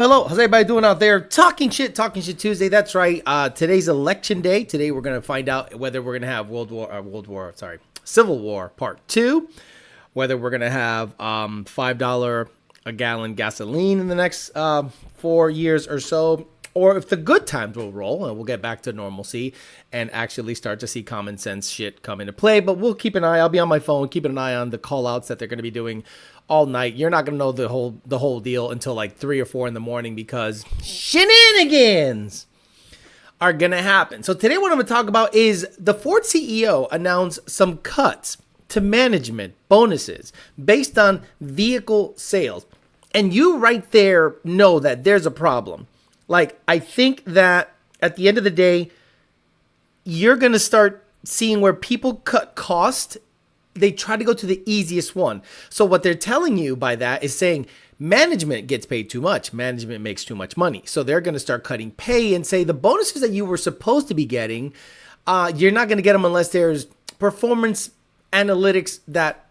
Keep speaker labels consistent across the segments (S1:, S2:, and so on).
S1: Hello, how's everybody doing out there? Talking shit Tuesday. That's right. Today's election day. Today we're gonna find out whether we're gonna have Civil War Part 2, whether we're gonna have $5 a gallon gasoline in the next 4 years or so, or if the good times will roll and we'll get back to normalcy and actually start to see common sense shit come into play. But we'll keep an eye. I'll be on my phone, keeping an eye on the call outs that they're going to be doing all night. You're not going to know the whole deal until like 3 or 4 in the morning because shenanigans are going to happen. So today what I'm going to talk about is the Ford CEO announced some cuts to management bonuses based on vehicle sales. And you right there know that there's a problem. Like, I think that at the end of the day, you're going to start seeing where people cut cost. They try to go to the easiest one. So what they're telling you by that is saying management gets paid too much. Management makes too much money. So they're going to start cutting pay and say the bonuses that you were supposed to be getting, you're not going to get them unless there's performance analytics that,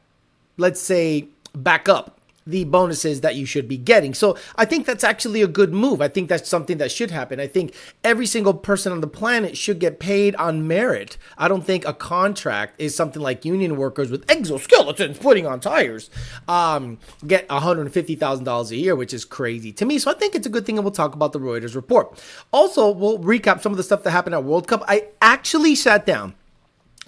S1: let's say, back up the bonuses that you should be getting. So I think that's actually a good move. I think that's something that should happen. I think every single person on the planet should get paid on merit. I don't think a contract is something like union workers with exoskeletons putting on tires get $150,000 a year, which is crazy to me. So I think it's a good thing, and we'll talk about the Reuters report. Also, we'll recap some of the stuff that happened at World Cup. I actually sat down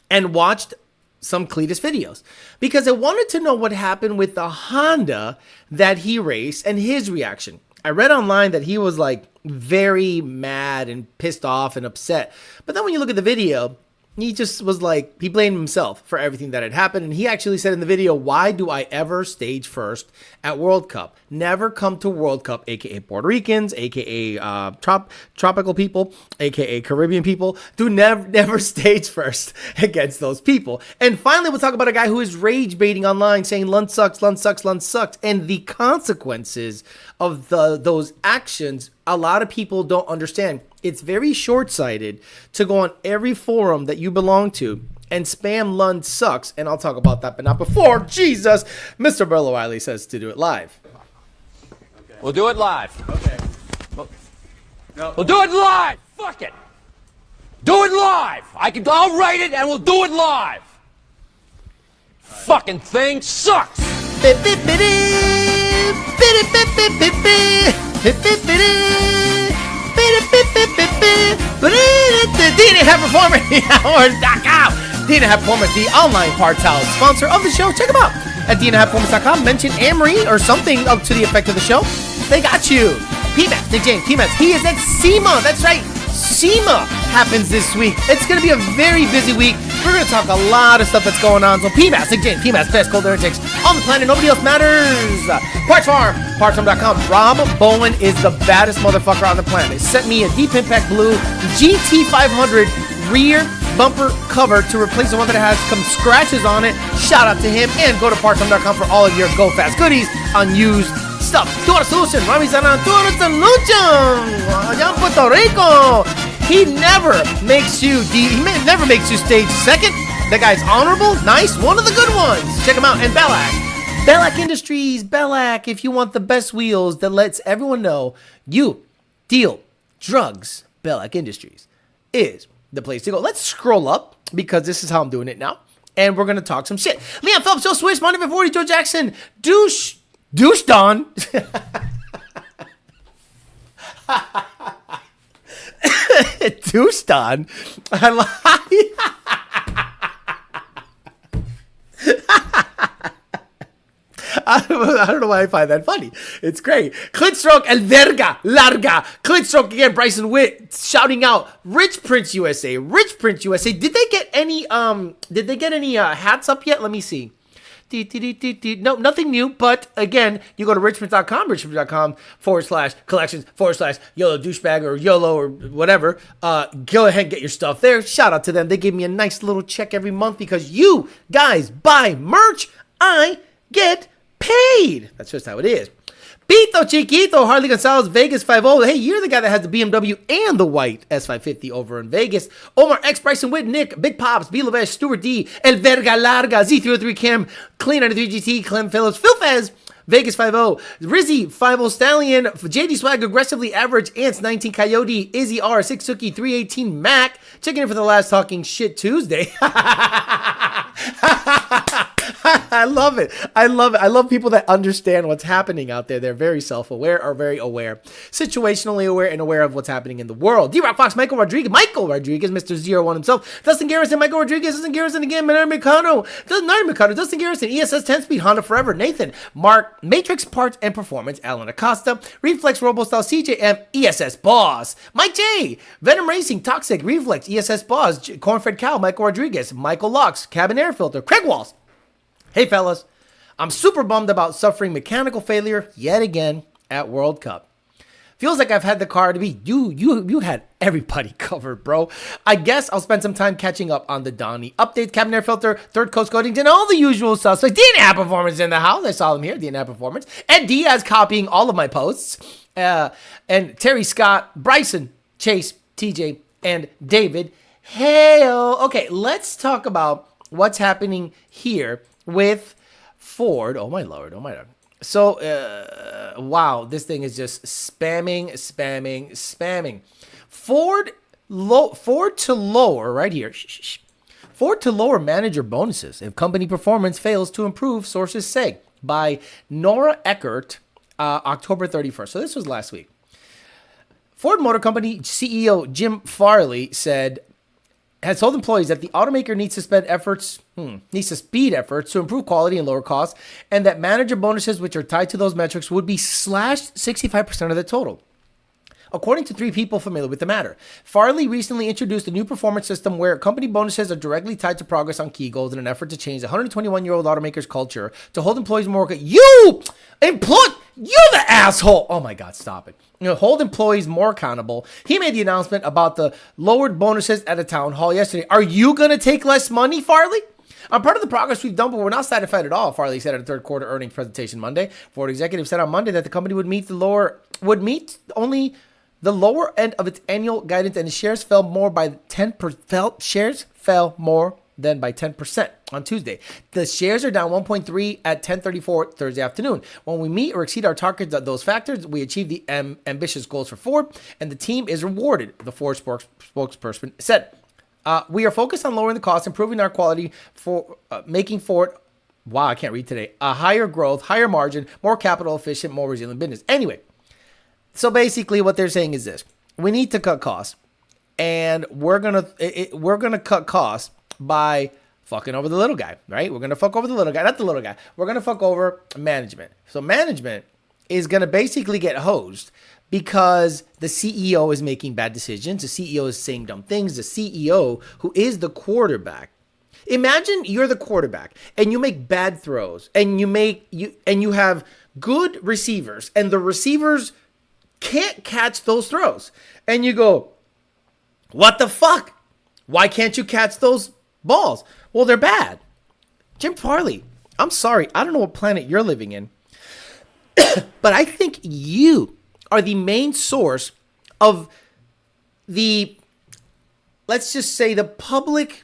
S1: and watched some Cletus videos because I wanted to know what happened with the Honda that he raced and his reaction. I read online that he was like very mad and pissed off and upset. But then when you look at the video, he just was like, he blamed himself for everything that had happened. And he actually said in the video, why do I ever stage first at World Cup? Never come to World Cup, aka Puerto Ricans, aka tropical people, aka Caribbean people. Do never stage first against those people. And finally, we'll talk about a guy who is rage baiting online saying Lund sucks, and the consequences of those actions. A lot of people don't understand. It's very short-sighted to go on every forum that you belong to and spam Lund sucks, and I'll talk about that, but not before. Jesus, Mr. Bill O'Reilly says to do it live.
S2: Okay. We'll do it live.
S1: Okay.
S2: We'll do it live. Fuck it. Do it live. I'll write it and we'll do it live. Fucking thing sucks.
S1: DNA Hat Performance, DNA Hat Performance, the online parts house sponsor of the show. Check them out at DNAHatPerformance.com. Mention Amory or something up to the effect of the show. They got you. PMAX, Nick James, PMAX. He is at SEMA. That's right. SEMA happens this week. It's going to be a very busy week. We're going to talk a lot of stuff that's going on. So PMAX, Nick James, PMAX, best cold energetics on the planet. Nobody else matters. Parts Farm, PartsFarm.com. Rob Bowen is the baddest motherfucker on the planet. Sent me a Deep Impact Blue GT500 rear bumper cover to replace the one that has some scratches on it. Shout out to him. And go to PartsFarm.com for all of your Go Fast goodies on used stuff. Tour Solution, Rami Sana, Tour Solution, allá en Puerto Rico. He never makes you stage second. That guy's honorable, nice, one of the good ones. Check him out. And Bellac Industries, Bellac. If you want the best wheels that lets everyone know you deal drugs, Bellac Industries is the place to go. Let's scroll up because this is how I'm doing it now, and we're gonna talk some shit. Leon Phelps, Joe Swiss, Monica 40, Joe Jackson, Douche Don. Douche Don. I don't know why I find that funny. It's great. Clit Stroke, El Verga, Larga. Clit Stroke again, Bryson Witt shouting out Rich Prince USA. Rich Prince USA. Did they get any hats up yet? Let me see. No, nothing new, but again, you go to richprince.com, richprince.com/collections/YOLO douchebag or YOLO or whatever. Go ahead and get your stuff there. Shout out to them. They give me a nice little check every month because you guys buy merch. I get paid. That's just how it is. Pito Chiquito, Harley Gonzalez, Vegas 5-0. Hey, you're the guy that has the BMW and the white S550 over in Vegas. Omar X, Bryson Witt, Nick, Big Pops, B. Levesh, Stuart D, El Verga Larga, Z303 Cam, Clean 93 GT, Clem Phillips, Phil Fez, Vegas 50, Rizzy 50 Stallion, JD Swag aggressively average, Ants 19 Coyote, Izzy R 6 Suki 318 Mac, checking in for the last Talking Shit Tuesday. I love it. I love it. I love people that understand what's happening out there. They're very self-aware or very aware, situationally aware and aware of what's happening in the world. D-Rock Fox, Michael Rodriguez, Mr. 01 himself, Dustin Garrison, Michael Rodriguez, Dustin Garrison again, Nari Mikano, Dustin Garrison, ESS 10-speed, Honda Forever, Nathan, Mark, Matrix Parts and Performance, Alan Acosta, Reflex, RoboStyle, CJM, ESS Boss, Mike J, Venom Racing, Toxic, Reflex, ESS Boss, Cornfed Cow, Michael Rodriguez, Michael Locks, Cabin Air Filter, Craig Walls. Hey fellas, I'm super bummed about suffering mechanical failure yet again at World Cup. Feels like I've had the car to be. You had everybody covered, bro. I guess I'll spend some time catching up on the Donnie updates, cabin air filter, third coast coatings, and all the usual suspects. DNA Performance in the house. I saw them here, DNA Performance. Ed Diaz copying all of my posts. And Terry Scott, Bryson, Chase, TJ, and David. Hey-o. Okay, let's talk about what's happening here with Ford. Oh my lord. So, wow, this thing is just spamming. Ford to lower right here. Ford to lower manager bonuses if company performance fails to improve, sources say, by Nora Eckert, October 31st. So this was last week. Ford Motor Company CEO Jim Farley has told employees that the automaker needs to speed efforts to improve quality and lower costs, and that manager bonuses, which are tied to those metrics, would be slashed 65% of the total. According to three people familiar with the matter, Farley recently introduced a new performance system where company bonuses are directly tied to progress on key goals in an effort to change the 121-year-old automaker's culture to hold employees more. You the asshole! Oh my God, stop it. Hold employees more accountable. He made the announcement about the lowered bonuses at a town hall yesterday. Are you going to take less money, Farley? I'm proud of the progress we've done, but we're not satisfied at all, Farley said at a third quarter earnings presentation Monday. Ford executive said on Monday that the company would meet only the lower end of its annual guidance, and the shares fell more by 10%. Shares fell more than by 10% on Tuesday. The shares are down 1.3 at 10:34 Thursday afternoon. When we meet or exceed our targets of those factors, we achieve the ambitious goals for Ford, and the team is rewarded, the Ford spokesperson said. We are focused on lowering the cost, improving our quality, for making Ford, wow, I can't read today, a higher growth, higher margin, more capital efficient, more resilient business. Anyway, so basically what they're saying is this: we need to cut costs, and we're gonna cut costs by fucking over the little guy, right? We're gonna fuck over the little guy, not the little guy. We're gonna fuck over management. So management is gonna basically get hosed because the CEO is making bad decisions. The CEO is saying dumb things. The CEO, who is the quarterback. Imagine you're the quarterback and you make bad throws, and you have good receivers, and the receivers can't catch those throws. And you go, what the fuck? Why can't you catch those balls? Well, they're bad. Jim Farley, I'm sorry. I don't know what planet you're living in, but I think you are the main source of the, let's just say, the public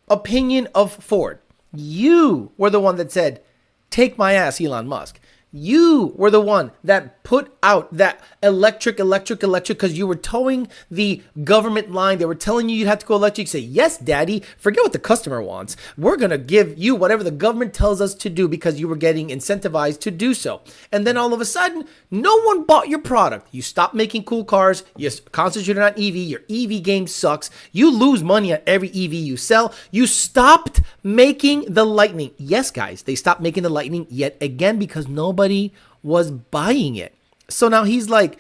S1: opinion of Ford. You were the one that said, take my ass, Elon Musk. You were the one that put out that electric, because you were towing the government line. They were telling you had to go electric. You say, yes, daddy, forget what the customer wants. We're going to give you whatever the government tells us to do because you were getting incentivized to do so. And then all of a sudden, no one bought your product. You stopped making cool cars. You concentrated on EV. Your EV game sucks. You lose money on every EV you sell. You stopped making the Lightning. Yes, guys, they stopped making the Lightning yet again because nobody was buying it. So now he's like,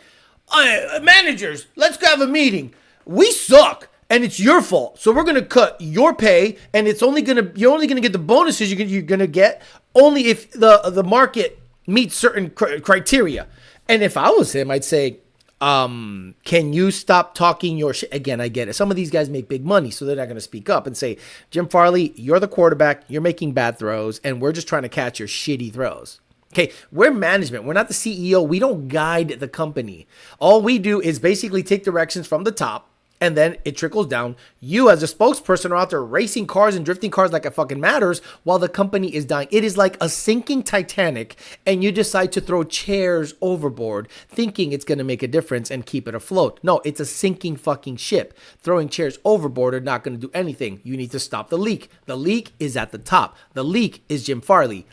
S1: managers, let's go have a meeting. We suck and it's your fault. So we're going to cut your pay, and you're only going to get the bonuses you're going to get only if the market meets certain criteria. And if I was him, I'd say, can you stop talking your shit? Again, I get it. Some of these guys make big money, so they're not going to speak up and say, Jim Farley, you're the quarterback. You're making bad throws, and we're just trying to catch your shitty throws. Okay, we're management. We're not the CEO. We don't guide the company. All we do is basically take directions from the top And then it trickles down. You as a spokesperson are out there racing cars and drifting cars like it fucking matters while the company is dying. It is like a sinking Titanic and you decide to throw chairs overboard thinking it's going to make a difference and keep it afloat. No, it's a sinking fucking ship. Throwing chairs overboard are not going to do anything. You need to stop the leak. The leak is at the top. The leak is Jim Farley.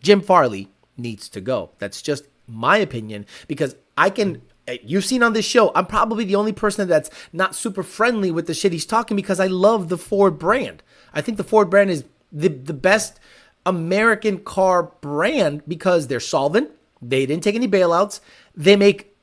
S1: Jim Farley needs to go. That's just my opinion because you've seen on this show, I'm probably the only person that's not super friendly with the shit he's talking because I love the Ford brand. I think the Ford brand is the best American car brand because they're solvent. They didn't take any bailouts. They make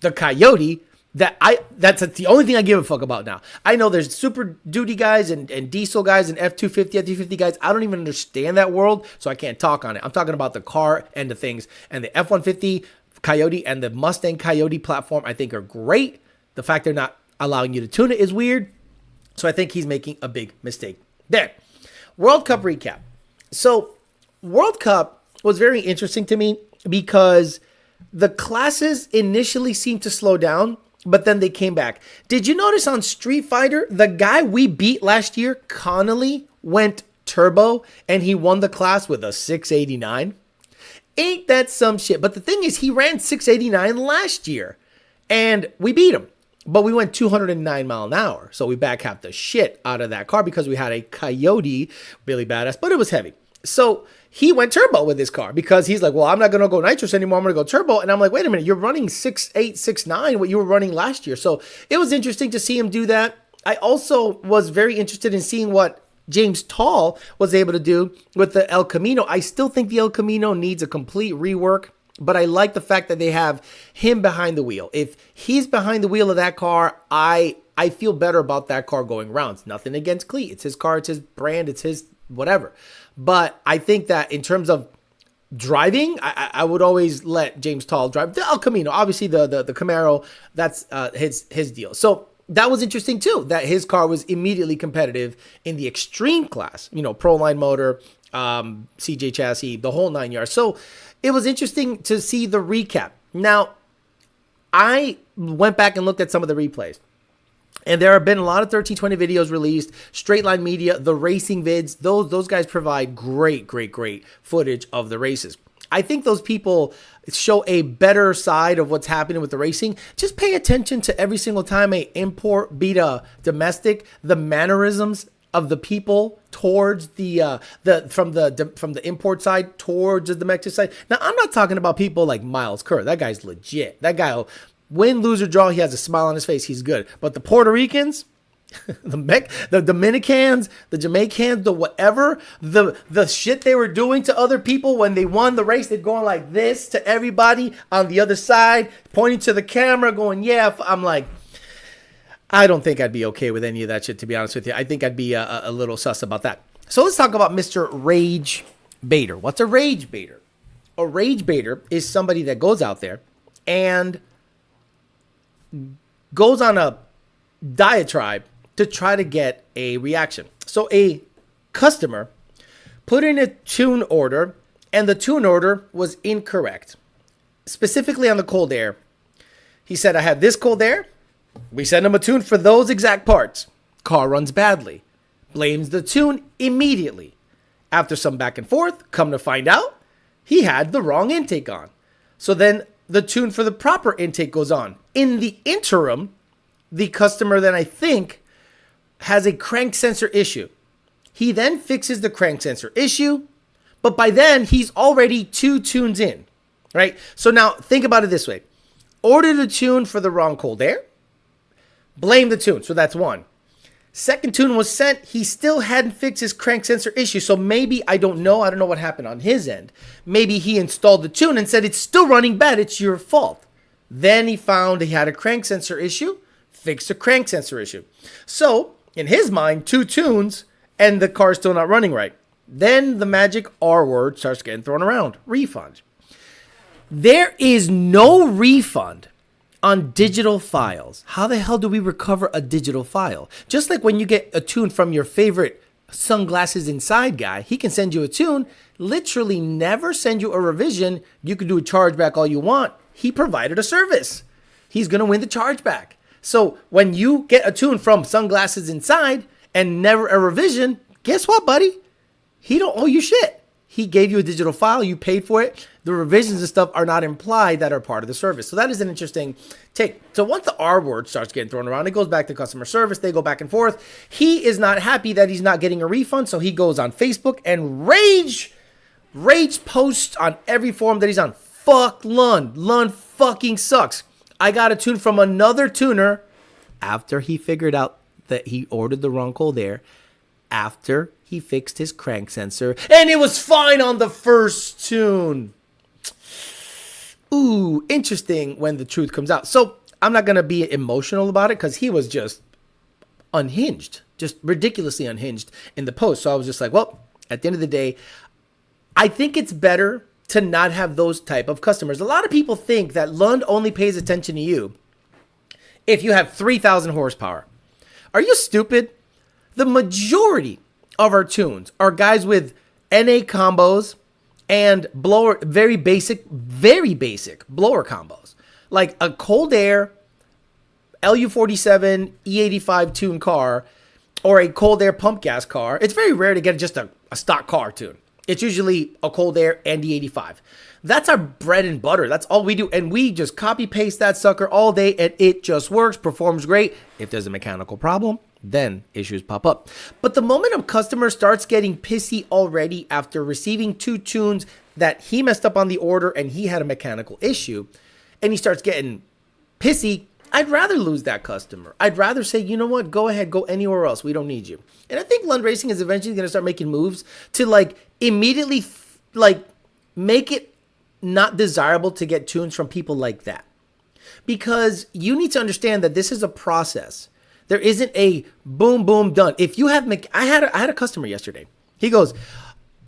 S1: the Coyote that's the only thing I give a fuck about now. I know there's Super Duty guys and diesel guys and F-250, F-250 guys. I don't even understand that world, so I can't talk on it. I'm talking about the car end of things. And the F-150 Coyote and the Mustang Coyote platform I think are great. The fact they're not allowing you to tune it is weird. So I think he's making a big mistake there. World Cup recap. So World Cup was very interesting to me because the classes initially seemed to slow down, but then they came back. Did you notice on Street Fighter, the guy we beat last year, Connolly, went turbo and he won the class with a 689? Ain't that some shit? But the thing is, he ran 689 last year and we beat him. But we went 209 mile an hour. So we back half the shit out of that car because we had a Coyote, really badass, but it was heavy. So he went turbo with his car because he's like, well, I'm not going to go nitrous anymore. I'm going to go turbo. And I'm like, wait a minute, you're running 6.8, 6.9, what you were running last year. So it was interesting to see him do that. I also was very interested in seeing what James Tall was able to do with the El Camino. I still think the El Camino needs a complete rework, but I like the fact that they have him behind the wheel. If he's behind the wheel of that car, I feel better about that car going rounds. Nothing against Cleat. It's his car, it's his brand, it's his whatever. But I think that in terms of driving, I would always let James Tall drive the El Camino. Obviously, the Camaro, that's his deal. So that was interesting too, that his car was immediately competitive in the extreme class, Proline motor, CJ chassis, the whole 9 yards. So it was interesting to see the recap. Now, I went back and looked at some of the replays. And there have been a lot of 1320 videos released, Straight Line Media, the racing vids. Those guys provide great footage of the races. I think those people show a better side of what's happening with the racing. Just pay attention to every single time a import beat a domestic, the mannerisms of the people towards from the import side towards the domestic side. Now, I'm not talking about people like Miles Kerr. That guy's legit. That guy will win, lose, or draw. He has a smile on his face. He's good. But the Puerto Ricans, the Dominicans, the Jamaicans, the whatever, the shit they were doing to other people when they won the race, they're going like this to everybody on the other side, pointing to the camera, going, yeah. I'm like, I don't think I'd be okay with any of that shit, to be honest with you. I think I'd be a little sus about that. So let's talk about Mr. Rage Baiter. What's a rage baiter? A rage baiter is somebody that goes out there and goes on a diatribe to try to get a reaction. So a customer put in a tune order and the tune order was incorrect. Specifically on the cold air. He said, I have this cold air. We send him a tune for those exact parts. Car runs badly. Blames the tune immediately. After some back and forth, come to find out, he had the wrong intake on. So then the tune for the proper intake goes on. In the interim, the customer then, I think, has a crank sensor issue. He then fixes the crank sensor issue, but by then he's already 2 tunes in, right? So now think about it this way. Order the tune for the wrong cold air. Blame the tune. So that's one. Second tune was sent. He still hadn't fixed his crank sensor issue. So maybe, I don't know what happened on his end. Maybe he installed the tune and said, it's still running bad. It's your fault. Then he found he had a crank sensor issue, fixed the crank sensor issue. So in his mind, 2 tunes and the car's still not running right. Then the magic R word starts getting thrown around. Refund. There is no refund on digital files. How the hell do we recover a digital file? Just like when you get a tune from your favorite Sunglasses Inside guy, he can send you a tune, literally never send you a revision. You can do a chargeback all you want. He provided a service. He's going to win the chargeback. So when you get a tune from Sunglasses Inside and never a revision, guess what, buddy? He don't owe you shit. He gave you a digital file. You paid for it. The revisions and stuff are not implied that are part of the service. So that is an interesting take. So once the R word starts getting thrown around, it goes back to customer service. They go back and forth. He is not happy that he's not getting a refund. So he goes on Facebook and rage posts on every forum that he's on. Fuck Lund. Lund fucking sucks. I got a tune from another tuner after he figured out that he ordered the wrong cold air, after he fixed his crank sensor, and it was fine on the first tune. Ooh, interesting when the truth comes out. So I'm not going to be emotional about it because he was just unhinged, just ridiculously unhinged in the post. So I was just like, well, at the end of the day, I think it's better to not have those type of customers. A lot of people think that Lund only pays attention to you if you have 3,000 horsepower. Are you stupid? The majority of our tunes are guys with NA combos and blower, very basic blower combos. Like a cold air LU47 E85 tune car or a cold air pump gas car. It's very rare to get just a stock car tune. It's usually a cold air and E85. That's our bread and butter. That's all we do. And we just copy paste that sucker all day and it just works, performs great. If there's a mechanical problem, then issues pop up. But the moment a customer starts getting pissy already after receiving 2 tunes that he messed up on the order and he had a mechanical issue, and he starts getting pissy, I'd rather lose that customer. I'd rather say, you know what, go ahead, go anywhere else. We don't need you. And I think Lund Racing is eventually going to start making moves to immediately make it not desirable to get tunes from people like that. Because you need to understand that this is a process. There isn't a boom, boom, done. If you have, I had a customer yesterday. He goes,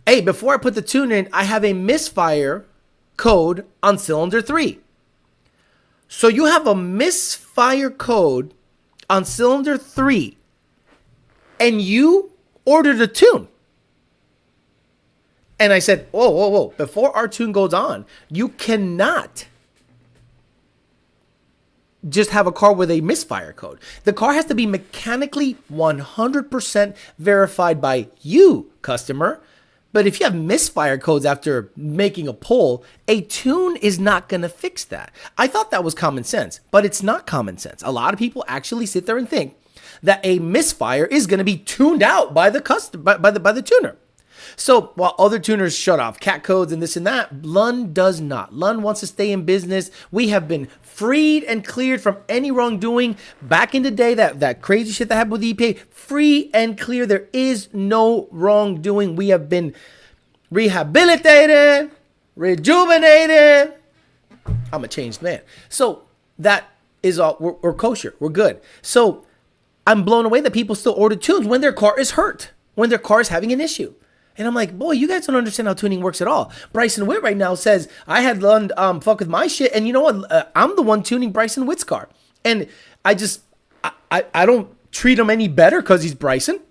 S1: hey, before I put the tune in, I have a misfire code on cylinder 3. So you have a misfire code on cylinder 3 and you ordered a tune. And I said, whoa. Before our tune goes on, you cannot just have a car with a misfire code. The car has to be mechanically 100% verified by you, customer. But if you have misfire codes after making a pull, a tune is not going to fix that. I thought that was common sense, but it's not common sense. A lot of people actually sit there and think that a misfire is going to be tuned out by the customer, by the tuner. So while other tuners shut off cat codes and this and that, Lund does not. Lund wants to stay in business. We have been freed and cleared from any wrongdoing. Back in the day, that crazy shit that happened with the EPA, free and clear. There is no wrongdoing. We have been rehabilitated, rejuvenated. I'm a changed man. So that is all. We're kosher. We're good. So I'm blown away that people still order tunes when their car is hurt, when their car is having an issue. And I'm like, boy, you guys don't understand how tuning works at all. Bryson Witt right now says, I had Lund fuck with my shit. And you know what? I'm the one tuning Bryson Witt's car. And I don't treat him any better because he's Bryson.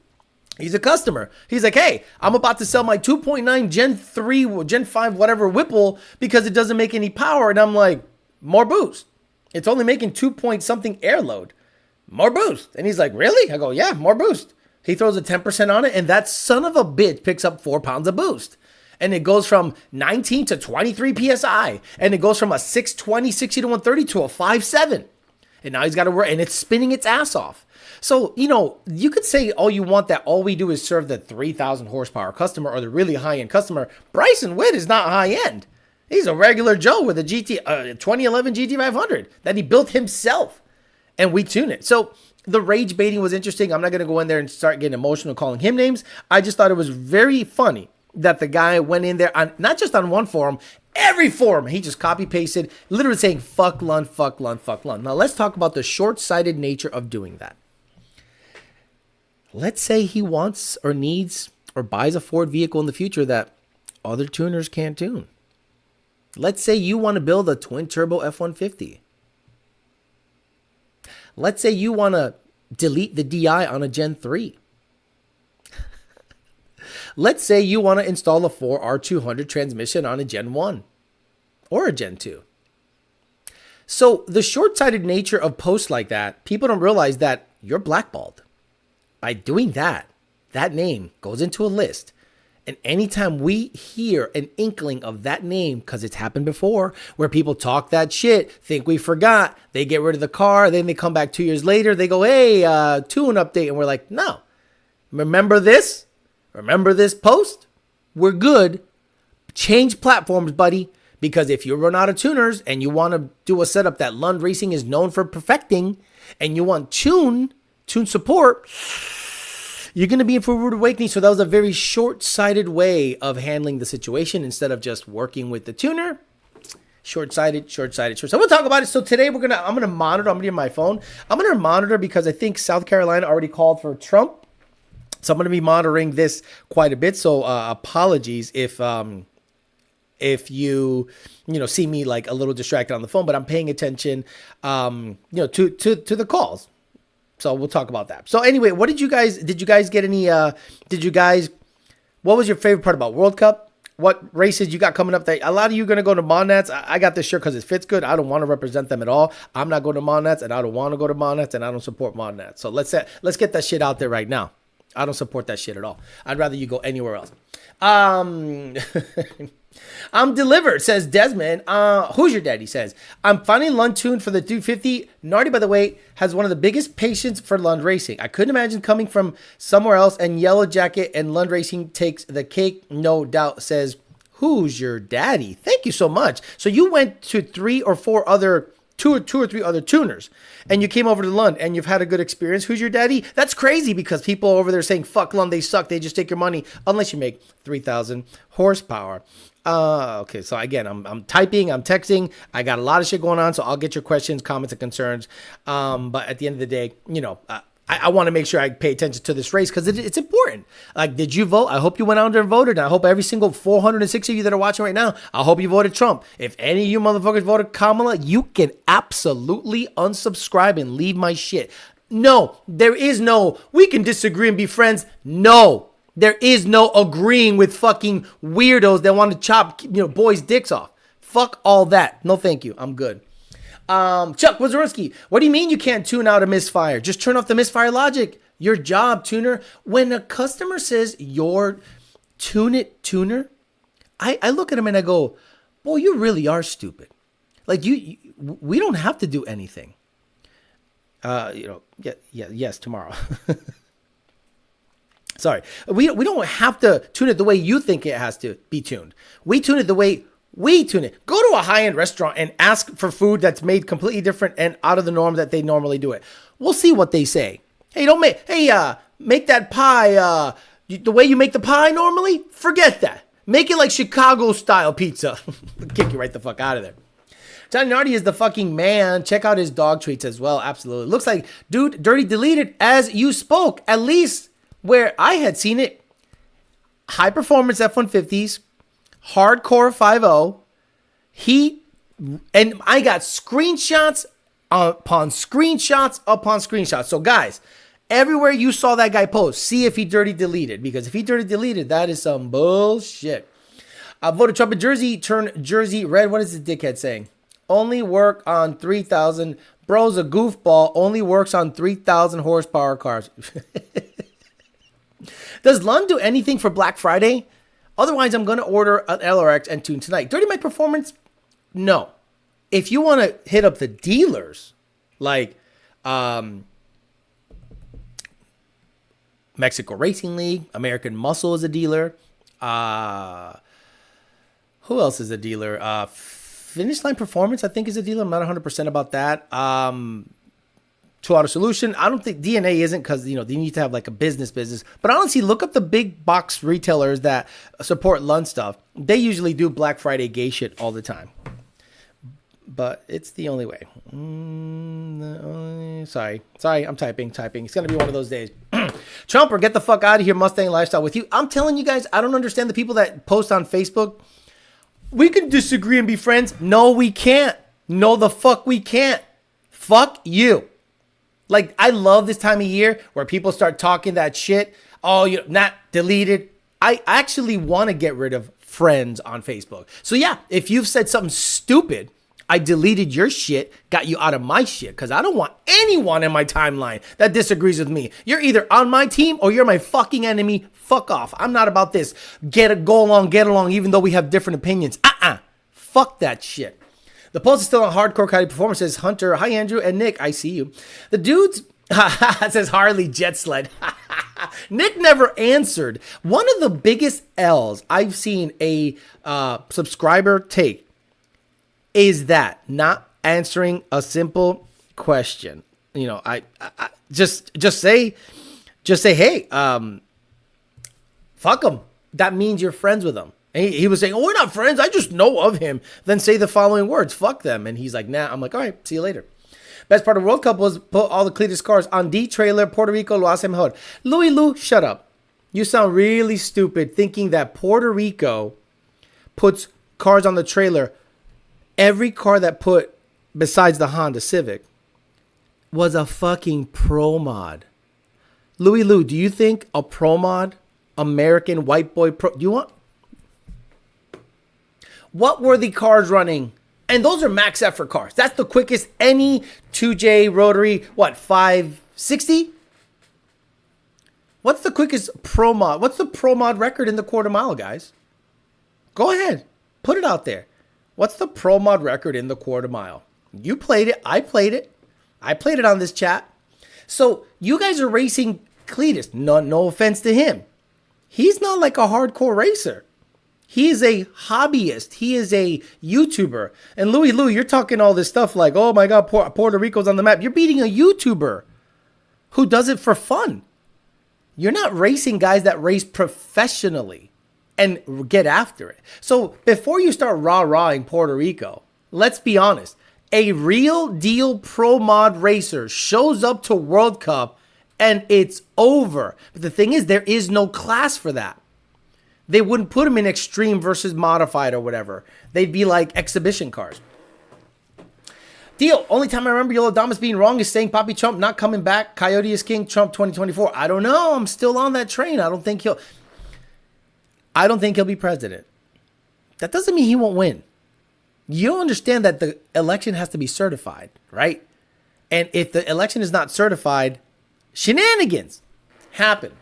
S1: He's a customer. He's like, hey, I'm about to sell my 2.9 Gen 3, Gen 5, whatever Whipple because it doesn't make any power. And I'm like, more boost. It's only making 2 point something air load. More boost. And he's like, really? I go, yeah, more boost. He throws a 10% on it, and that son of a bitch picks up 4 pounds of boost. And it goes from 19 to 23 PSI. And it goes from a 620, 60 to 130 to a 5.7. And now he's got to work, and it's spinning its ass off. So, you could say all you want that all we do is serve the 3,000 horsepower customer or the really high-end customer. Bryson Witt is not high-end. He's a regular Joe with a 2011 GT500 that he built himself. And we tune it. So the rage baiting was interesting. I'm not going to go in there and start getting emotional calling him names. I just thought it was very funny that the guy went in there on not just on one forum, every forum. He just copy pasted, literally saying, fuck Lund, fuck Lund, fuck Lund. Now let's talk about the short-sighted nature of doing that. Let's say he wants or needs or buys a Ford vehicle in the future that other tuners can't tune. Let's say you want to build a twin-turbo F-150. Let's say you want to delete the DI on a Gen 3. Let's say you want to install a 4R200 transmission on a Gen 1 or a Gen 2. So the short-sighted nature of posts like that, people don't realize that you're blackballed. By doing that, that name goes into a list. And anytime we hear an inkling of that name, because it's happened before, where people talk that shit, think we forgot, they get rid of the car, then they come back 2 years later, they go, hey, tune update. And we're like, no, remember this? Remember this post? We're good. Change platforms, buddy. Because if you run out of tuners and you want to do a setup that Lund Racing is known for perfecting, and you want tune support, you're going to be in for a rude awakening. So that was a very short-sighted way of handling the situation instead of just working with the tuner. Short-sighted. So we'll talk about it. So today I'm going to monitor. I'm going to use my phone. I'm going to monitor because I think South Carolina already called for Trump. So I'm going to be monitoring this quite a bit. So apologies if you see me like a little distracted on the phone, but I'm paying attention, to the calls. So we'll talk about that. So anyway, did you guys get any, what was your favorite part about World Cup? What races you got coming up? A lot of you are going to go to Monats. I got this shirt because it fits good. I don't want to represent them at all. I'm not going to Monats, and I don't want to go to Monats, and I don't support Monats. So let's get that shit out there right now. I don't support that shit at all. I'd rather you go anywhere else. I'm delivered, says Desmond. Who's your daddy? Says, I'm finally Lund tuned for the 250. Nardi, by the way, has one of the biggest patience for Lund Racing. I couldn't imagine coming from somewhere else, and Yellow Jacket and Lund Racing takes the cake, no doubt, says, who's your daddy? Thank you so much. So you went to two or three other tuners, and you came over to Lund, and you've had a good experience. Who's your daddy? That's crazy, because people over there saying, fuck Lund, they suck. They just take your money, unless you make 3,000 horsepower. Okay, so again, I'm typing, I'm texting. I got a lot of shit going on, so I'll get your questions, comments, and concerns. But at the end of the day, I want to make sure I pay attention to this race because it's important. Like, did you vote? I hope you went out there and voted. And I hope every single 406 of you that are watching right now, I hope you voted Trump. If any of you motherfuckers voted Kamala, you can absolutely unsubscribe and leave my shit. No, there is no, we can disagree and be friends. No. There is no agreeing with fucking weirdos that want to chop, boys' dicks off. Fuck all that. No, thank you. I'm good. Chuck Wazorowski, what do you mean you can't tune out a misfire? Just turn off the misfire logic. Your job, tuner. When a customer says your tuner, I look at him and I go, boy, you really are stupid. Like we don't have to do anything. Yes, tomorrow. Sorry. We don't have to tune it the way you think it has to be tuned. We tune it the way we tune it. Go to a high-end restaurant and ask for food that's made completely different and out of the norm that they normally do it. We'll see what they say. Hey, make that pie the way you make the pie normally. Forget that. Make it like Chicago-style pizza. Kick you right the fuck out of there. Johnny Nardi is the fucking man. Check out his dog treats as well. Absolutely. Looks like, dude, Dirty deleted as you spoke. At least where I had seen it, high performance F-150s, hardcore 5.0. And I got screenshots upon screenshots. So guys, everywhere you saw that guy post, see if he dirty deleted, because if he dirty deleted, that is some bullshit. Voted Trump in Jersey, turn Jersey red. What is the dickhead saying? Only work on 3,000. Bro's a goofball. Only works on 3,000 horsepower cars. Does Lund do anything for Black Friday? Otherwise, I'm going to order an LRX and tune tonight. Dirty Mike Performance? No. If you want to hit up the dealers, like Mexico Racing League, American Muscle is a dealer. Who else is a dealer? Finish Line Performance, I think, is a dealer. I'm not 100% about that. Two Auto Solution. I don't think DNA isn't, because they need to have like a business. But honestly, look up the big box retailers that support Lund stuff. They usually do Black Friday gay shit all the time. But it's the only way. Sorry, I'm typing. It's gonna be one of those days. Trumper, get the fuck out of here, Mustang lifestyle with you. I'm telling you guys, I don't understand the people that post on Facebook. We can disagree and be friends. No, we can't. No, the fuck we can't. Fuck you. Like, I love this time of year where people start talking that shit. Oh, you're not deleted. I actually want to get rid of friends on Facebook. So yeah, if you've said something stupid, I deleted your shit, got you out of my shit, because I don't want anyone in my timeline that disagrees with me. You're either on my team or you're my fucking enemy. Fuck off. I'm not about this. Go along, get along, even though we have different opinions. Fuck that shit. The post is still on Hardcore Coyote Performance. Says Hunter, hi Andrew and Nick, I see you. The dudes, says Harley Jet Sled. Nick never answered. One of the biggest L's I've seen a subscriber take is that not answering a simple question. You know, I just say, hey, fuck him. That means you're friends with him. And he was saying, oh, we're not friends. I just know of him. Then say the following words, fuck them. And he's like, nah. I'm like, all right, see you later. Best part of World Cup was put all the Cletus cars on D trailer, Puerto Rico, lo hace mejor. Louis Lou, shut up. You sound really stupid thinking that Puerto Rico puts cars on the trailer. Every car that put, besides the Honda Civic, was a fucking Pro Mod. Louis Lou, do you think a Pro Mod, American white boy pro, do you want? What were the cars running? And those are max effort cars. That's the quickest any 2J rotary, 560? What's the quickest Pro Mod? What's the Pro Mod record in the quarter mile, guys? Go ahead. Put it out there. What's the Pro Mod record in the quarter mile? You played it. I played it. I played it on this chat. So you guys are racing Cletus. No offense to him. He's not like a hardcore racer. He is a hobbyist. He is a YouTuber. And Louis Lou, you're talking all this stuff like, oh my God, Puerto Rico's on the map. You're beating a YouTuber who does it for fun. You're not racing guys that race professionally and get after it. So before you start rah-rahing Puerto Rico, let's be honest. A real deal Pro Mod racer shows up to World Cup and it's over. But the thing is, there is no class for that. They wouldn't put them in extreme versus modified or whatever. They'd be like exhibition cars. Deal. Only time I remember Yolodamas being wrong is saying Papi Trump not coming back. Coyote is king. Trump 2024. I don't know. I'm still on that train. I don't think he'll be president. That doesn't mean he won't win. You don't understand that the election has to be certified, right? And if the election is not certified, shenanigans happen.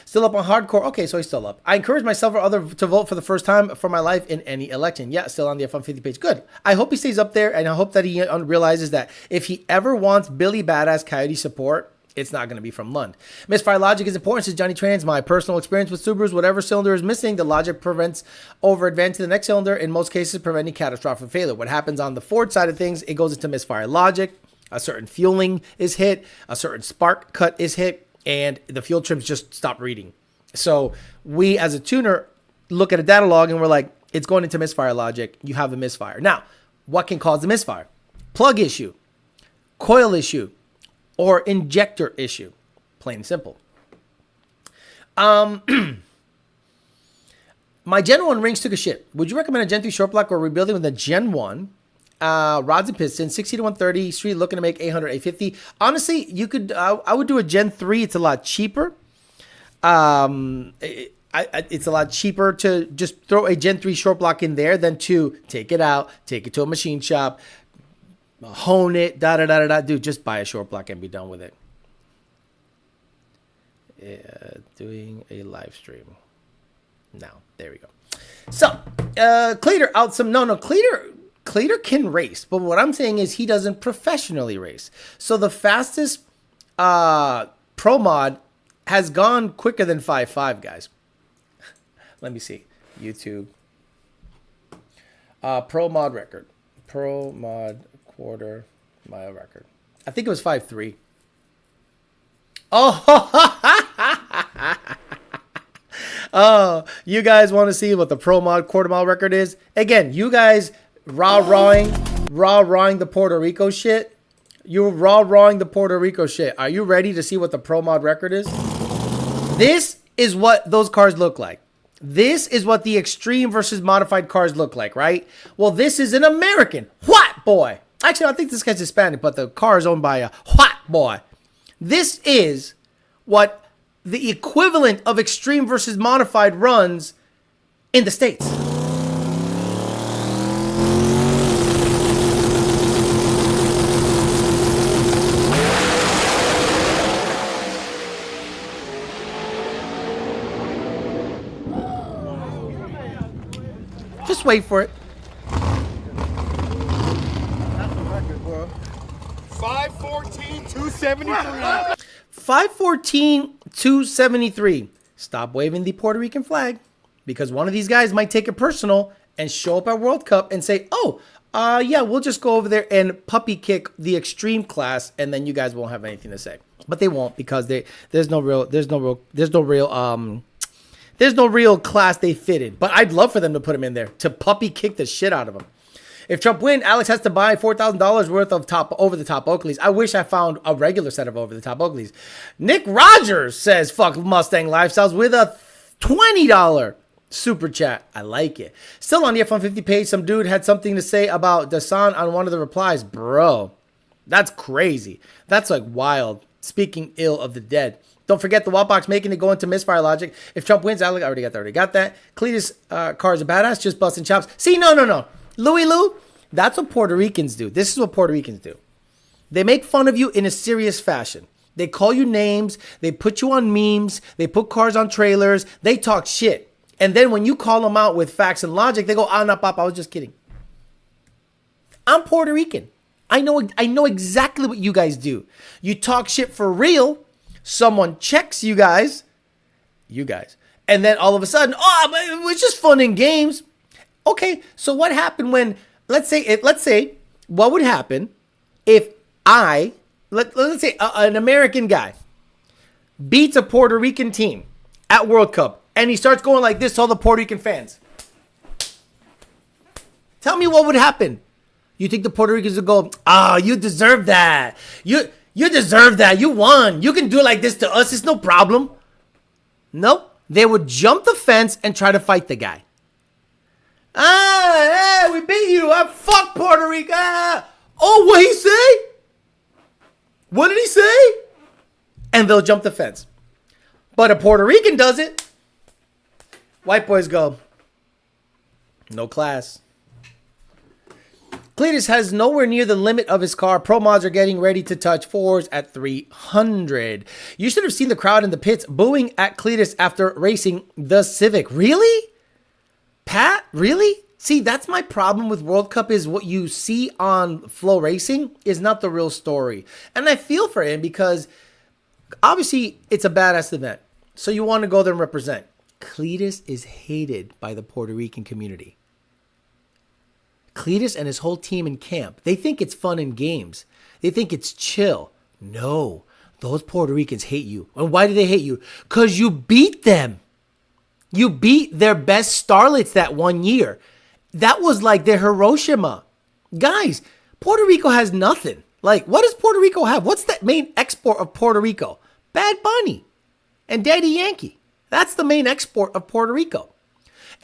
S1: Still up on hardcore. Okay, so he's still up. I encourage myself or other to vote for the first time for my life in any election. Yeah, still on the F-150 page. Good. I hope he stays up there, and I hope that he realizes that if he ever wants Billy Badass Coyote support, it's not going to be from Lund. Misfire logic is important, says Johnny Trans. My personal experience with Subarus, whatever cylinder is missing, the logic prevents over advance to the next cylinder, in most cases preventing catastrophic failure. What happens on the Ford side of things, it goes into misfire logic. A certain fueling is hit, a certain spark cut is hit, and the fuel trims just stop reading. So we, as a tuner, look at a data log and we're like, it's going into misfire logic. You have a misfire. Now, what can cause the misfire? Plug issue, coil issue, or injector issue. Plain and simple. My Gen 1 rings took a shit. Would you recommend a Gen 3 short block or rebuilding with a Gen 1? Rods and pistons, 60 to 130 street, looking to make 800, 850. Honestly, you could, I would do a Gen 3. It's a lot cheaper. It's a lot cheaper to just throw a Gen 3 short block in there than to take it out, take it to a machine shop, hone it, Dude, just buy a short block and be done with it. Doing a live stream. Now, there we go. So, Cleater out some, Cleater can race, but what I'm saying is he doesn't professionally race. So the fastest Pro Mod has gone quicker than 5.5, guys. Let me see. YouTube. Pro Mod record. Pro Mod quarter mile record. I think it was 5.3. Oh, you guys want to see what the Pro Mod quarter mile record is? Again, you guys rah-rahing the Puerto Rico shit. You're rah-rahing the Puerto Rico shit. Are you ready to see what the Pro Mod record is? This is what those cars look like. This is what the extreme versus modified cars look like, right? Well, this is an American white boy. Actually, I think this guy's Hispanic, but the car is owned by a white boy. This is what the equivalent of extreme versus modified runs in the States. wait for it.
S3: 514-273.
S1: 514-273. Stop waving the Puerto Rican flag because one of these guys might take it personal and show up at World Cup and say, "Oh, yeah, we'll just go over there and puppy kick the extreme class, and then you guys won't have anything to say." But they won't because there's no real class they fitted. But I'd love for them to put him in there to puppy kick the shit out of him. If Trump wins, Alex has to buy $4,000 worth of over-the-top Oakleys. I wish I found a regular set of over-the-top Oakleys. Nick Rogers says, fuck Mustang Lifestyles with a $20 super chat. I like it. Still on the F-150 page, some dude had something to say about Dasan on one of the replies. Bro, that's crazy. That's like wild. Speaking ill of the dead. Don't forget the Wallbox making it go into misfire logic. If Trump wins, Alex, I already got that. Cletus car is a badass, just busting chops. See, no. Louis Lou, that's what Puerto Ricans do. This is what Puerto Ricans do. They make fun of you in a serious fashion. They call you names. They put you on memes. They put cars on trailers. They talk shit. And then when you call them out with facts and logic, they go, "Ah, no, Papa, I was just kidding." I'm Puerto Rican. I know exactly what you guys do. You talk shit for real. Someone checks you guys. And then all of a sudden, "Oh, it was just fun and games." Okay, so what happened when, let's say, what would happen if let's say an American guy beats a Puerto Rican team at World Cup and he starts going like this to all the Puerto Rican fans? Tell me what would happen. You think the Puerto Ricans would go, "Ah, you deserve that. You deserve that. You won. You can do it like this to us. It's no problem." Nope. They would jump the fence and try to fight the guy. Hey, we beat you. Fuck Puerto Rico. Oh, what he say? What did he say? And they'll jump the fence. But a Puerto Rican does it. White boys go, "No class." Cletus has nowhere near the limit of his car. Pro mods are getting ready to touch fours at 300. You should have seen the crowd in the pits booing at Cletus after racing the Civic. Really? Pat, really? See, that's my problem with World Cup is what you see on Flow Racing is not the real story. And I feel for him because obviously it's a badass event. So you want to go there and represent. Cletus is hated by the Puerto Rican community. Cletus and his whole team in camp, they think it's fun and games. They think it's chill. No, those Puerto Ricans hate you. And why do they hate you? Because you beat them. You beat their best starlets that one year. That was like their Hiroshima. Guys, Puerto Rico has nothing. Like, what does Puerto Rico have? What's the main export of Puerto Rico? Bad Bunny and Daddy Yankee. That's the main export of Puerto Rico.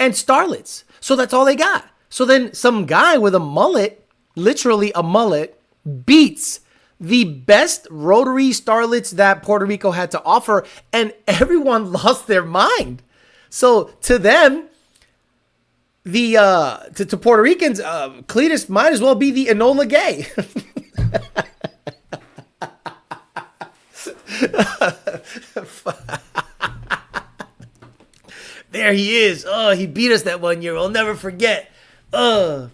S1: And starlets. So that's all they got. So then some guy with a mullet, literally a mullet, beats the best rotary starlets that Puerto Rico had to offer, and everyone lost their mind. So to them, to Puerto Ricans, Cletus might as well be the Enola Gay. There he is. Oh, he beat us that one year. I'll never forget. The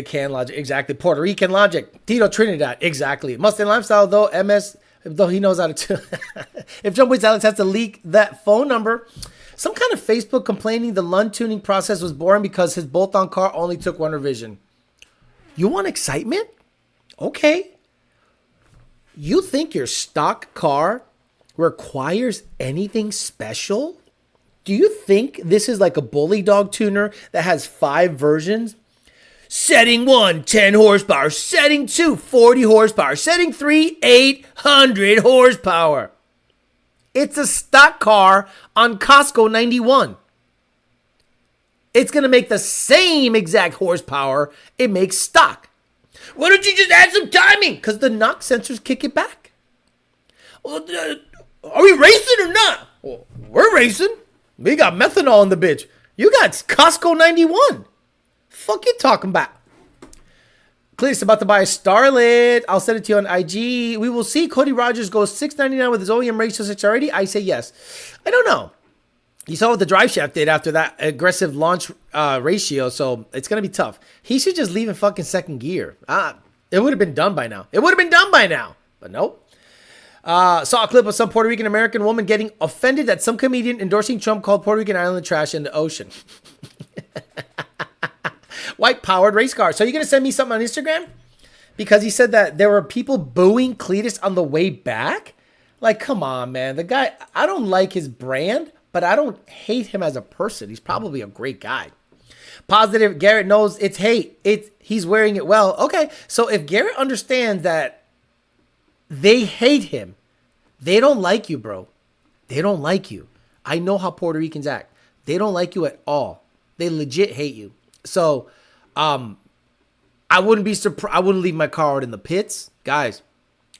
S1: can logic, exactly. Puerto Rican logic. Tito Trinidad, exactly. Mustang Lifestyle, though, MS, though he knows how to. If Jump Waits Alex has to leak that phone number, some kind of Facebook complaining the Lund tuning process was boring because his bolt-on car only took one revision. You want excitement? Okay. You think your stock car requires anything special? Do you think this is like a bully dog tuner that has 5 versions? Setting 1, 10 horsepower. Setting 2, 40 horsepower. Setting 3, 800 horsepower. It's a stock car on Costco 91. It's going to make the same exact horsepower it makes stock. Why don't you just add some timing? Because the knock sensors kick it back. Well, are we racing or not? Well, we're racing. We got methanol in the bitch. You got Costco 91. Fuck you talking about? Cletus about to buy a Starlet. I'll send it to you on IG. We will see. Cody Rogers goes $6.99 with his OEM Racer 6 already. I say yes. I don't know. You saw what the drive shaft did after that aggressive launch ratio, so it's going to be tough. He should just leave in fucking second gear. It would have been done by now. But nope. Saw a clip of some Puerto Rican American woman getting offended that some comedian endorsing Trump called Puerto Rican island trash in the ocean. White-powered race car. So you're going to send me something on Instagram? Because he said that there were people booing Cletus on the way back? Like, come on, man. The guy, I don't like his brand, but I don't hate him as a person. He's probably a great guy. Positive, Garrett knows it's hate. He's wearing it well. Okay, so if Garrett understands that they hate him, they don't like you, bro. They don't like you. I know how Puerto Ricans act. They don't like you at all. They legit hate you. So, I wouldn't be surprised. I wouldn't leave my car out in the pits. Guys,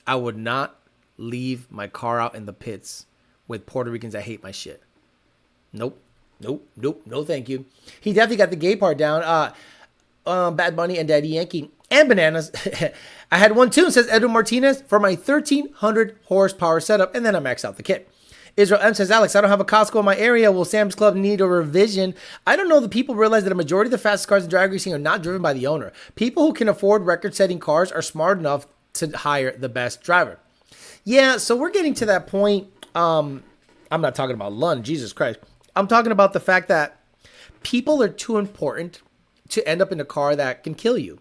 S1: I would not leave my car out in the pits with Puerto Ricans that hate my shit. Nope. No, thank you. He definitely got the gay part down. Bad Bunny and Daddy Yankee and Bananas. I had one too, says Edu Martinez, for my 1,300 horsepower setup, and then I maxed out the kit. Israel M says, Alex, I don't have a Costco in my area. Will Sam's Club need a revision? I don't know. The people realize that a majority of the fastest cars in drag racing are not driven by the owner. People who can afford record-setting cars are smart enough to hire the best driver. Yeah, so we're getting to that point. I'm not talking about Lund, Jesus Christ. I'm talking about the fact that people are too important to end up in a car that can kill you.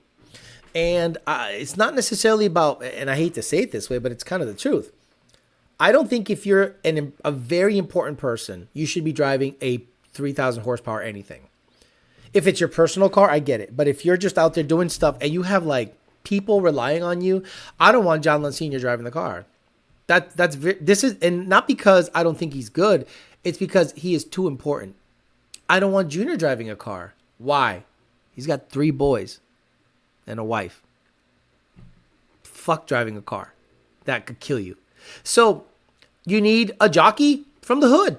S1: And it's not necessarily about, and I hate to say it this way, but it's kind of the truth. I don't think if you're a very important person, you should be driving a 3,000 horsepower anything. If it's your personal car, I get it. But if you're just out there doing stuff and you have like people relying on you, I don't want John Lund Sr. driving the car. And not because I don't think he's good. It's because he is too important. I don't want Junior driving a car. Why? He's got 3 boys and a wife. Fuck driving a car. That could kill you. So you need a jockey from the hood.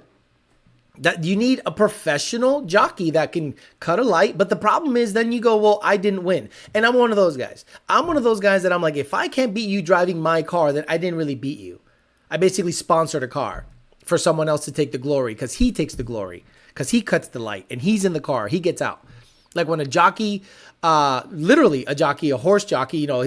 S1: That you need a professional jockey that can cut a light. But the problem is then you go, well, I didn't win. And I'm one of those guys. I'm one of those guys that I'm like, if I can't beat you driving my car, then I didn't really beat you. I basically sponsored a car for someone else to take the glory because he takes the glory because he cuts the light and he's in the car. He gets out. Like when a jockey, literally a jockey, a horse jockey, you know,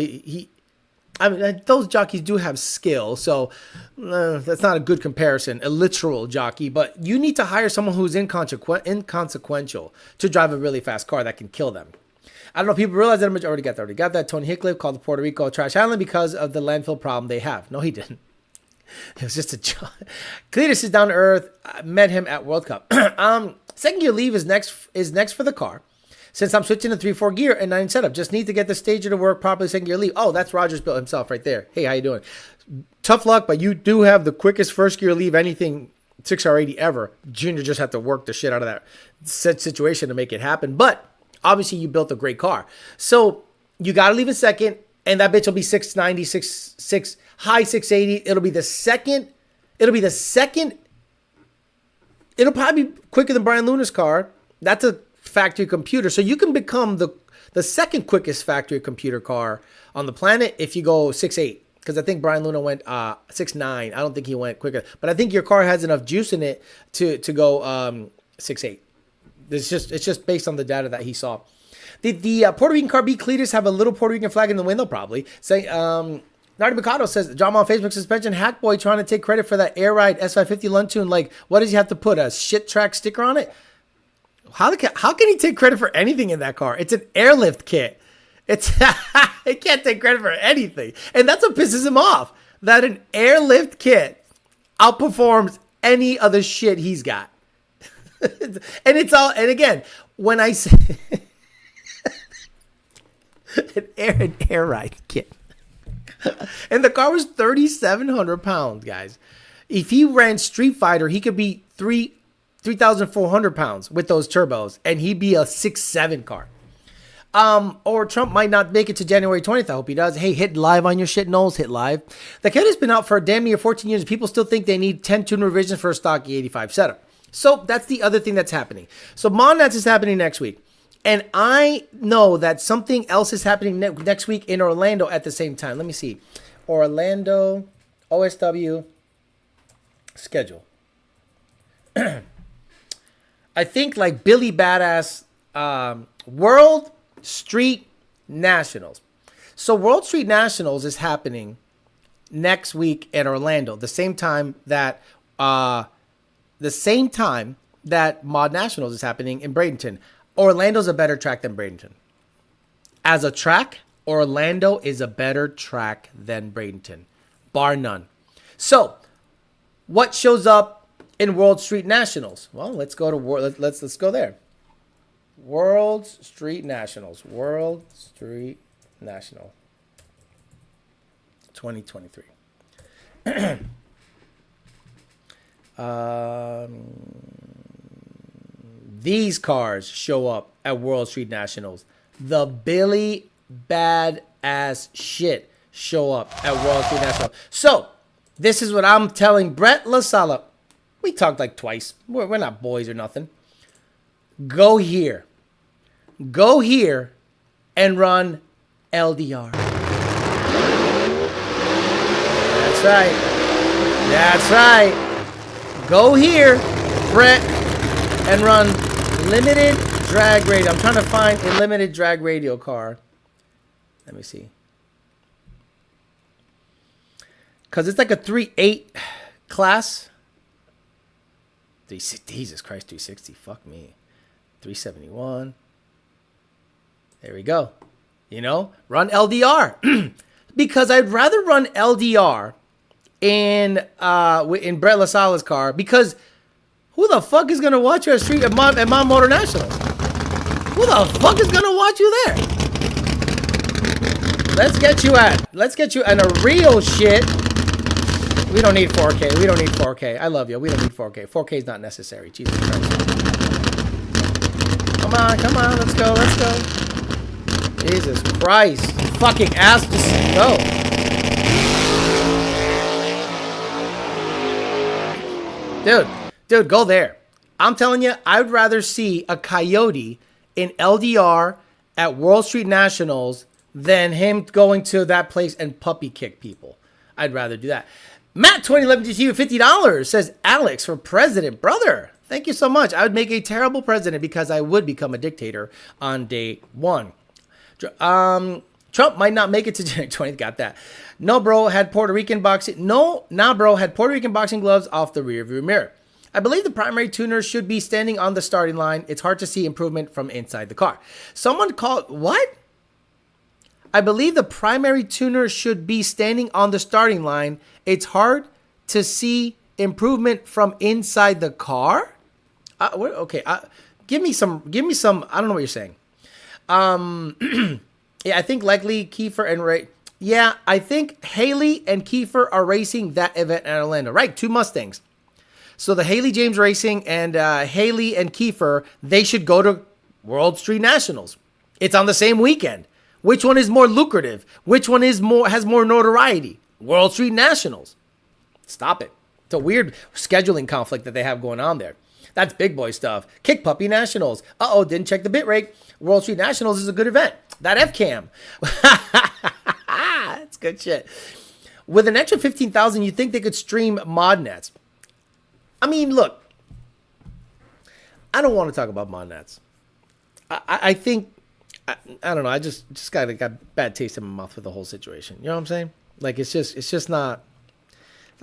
S1: I mean, those jockeys do have skill, so that's not a good comparison, a literal jockey. But you need to hire someone who's inconsequential to drive a really fast car that can kill them. I don't know if people realize that. I already got that. Tony Hinchcliffe called Puerto Rico a trash island because of the landfill problem they have. No, he didn't. It was just a joke. Cletus is down to earth. I met him at World Cup. Second gear leave is next for the car. Since I'm switching to 3/4 gear and 9 setup, just need to get the stager to work properly. Second gear leave. Oh, that's Rogers built himself right there. Hey, how you doing? Tough luck, but you do have the quickest first gear leave anything 6R80 ever. Junior just had to work the shit out of that situation to make it happen. But obviously, you built a great car, so you got to leave a second, and that bitch will be 690, high 680. It'll be the second. It'll probably be quicker than Brian Luna's car. That's a factory computer, so you can become the second quickest factory computer car on the planet if you go 6.8, because I think Brian Luna went 6.9. I don't think he went quicker, but I think your car has enough juice in it to go 6.8. It's just based on the data that he saw. The Puerto Rican car beat Cletus have a little Puerto Rican flag in the window probably. Say Nardi Mikado says, drama on Facebook suspension. Hackboy trying to take credit for that Air Ride S550 Luntoon. Like, what does he have to put, a shit track sticker on it? How can he take credit for anything in that car? It's an airlift kit. He can't take credit for anything. And that's what pisses him off. That an airlift kit outperforms any other shit he's got. And again, when I say an air ride kit. And the car was 3,700 pounds, guys. If he ran Street Fighter, he could be 3,400 pounds with those turbos, and he'd be a 6'7" car. Or Trump might not make it to January 20th. I hope he does. Hey, hit live on your shit, Knowles. Hit live. The kit has been out for a damn near 14 years. People still think they need 10 tune revisions for a stock E85 setup. So that's the other thing that's happening. So Monats is happening next week. And I know that something else is happening next week in Orlando at the same time. Let me see. Orlando OSW schedule. I think like Billy Badass World Street Nationals. So World Street Nationals is happening next week in Orlando, the same time that Mod Nationals is happening in Bradenton. Orlando's a better track than Bradenton. As a track, Orlando is a better track than Bradenton, bar none. So, what shows up in World Street Nationals? Well, let's go to let's go there. World Street Nationals. World Street National 2023. These cars show up at World Street Nationals. The Billy Badass shit show up at World Street Nationals. So, this is what I'm telling Brett LaSala. We talked like twice. We're not boys or nothing. Go here. Go here and run LDR. That's right. That's right. Go here, Brett, and run limited drag radio. I'm trying to find a limited drag radio car. Let me see. Because it's like a 3.8 class. Jesus Christ, 360. Fuck me. 371. There we go. You know, run LDR. Because I'd rather run LDR in Brett LaSala's car. Because who the fuck is going to watch you at Mod Motor Nationals? Who the fuck is going to watch you there? Let's get you in a real shit. We don't need 4K. We don't need 4K. I love you. We don't need 4K. 4K is not necessary. Jesus Christ. Come on. Let's go. Jesus Christ. Fucking ass. Just go. Dude, go there. I'm telling you, I'd rather see a Coyote in LDR at World Street Nationals than him going to that place and puppy kick people. I'd rather do that. Matt 2011 GTU $50 says Alex for president. Brother, thank you so much. I would make a terrible president because I would become a dictator on day one. Trump might not make it to January 20th. Got that. No, bro, had Puerto Rican boxing. Bro, had Puerto Rican boxing gloves off the rearview mirror. I believe the primary tuner should be standing on the starting line. It's hard to see improvement from inside the car. Someone called, what? I believe the primary tuner should be standing on the starting line. It's hard to see improvement from inside the car. Okay, give me some. I don't know what you're saying. Yeah, I think likely Kiefer and Ray. Yeah, I think Haley and Kiefer are racing that event in Orlando. Right, 2 Mustangs. So the Haley James Racing and Haley and Kiefer, they should go to World Street Nationals. It's on the same weekend. Which one is more lucrative? Which one has more notoriety? World Street Nationals. Stop it. It's a weird scheduling conflict that they have going on there. That's big boy stuff. Kick Puppy Nationals. Didn't check the bit rate. World Street Nationals is a good event. That F-Cam. That's good shit. With an extra 15,000, you think they could stream ModNets. I mean, look. I don't want to talk about ModNets. I think... I don't know. I just got a bad taste in my mouth for the whole situation. You know what I'm saying? Like it's just not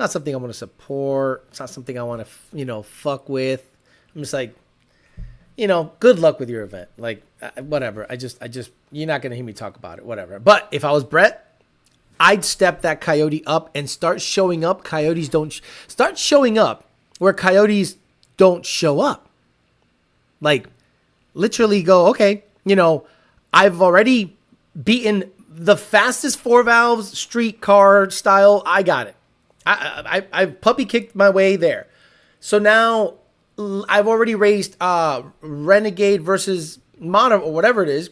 S1: something I want to support. It's not something I want to fuck with. I'm just like, good luck with your event. Like whatever. I just you're not gonna hear me talk about it. Whatever. But if I was Brett, I'd step that Coyote up and start showing up. Coyotes don't start showing up where Coyotes don't show up. Like literally go, okay, I've already beaten the fastest 4 valves street car style. I got it. I puppy kicked my way there. So now I've already raced Renegade versus Mono or whatever it is.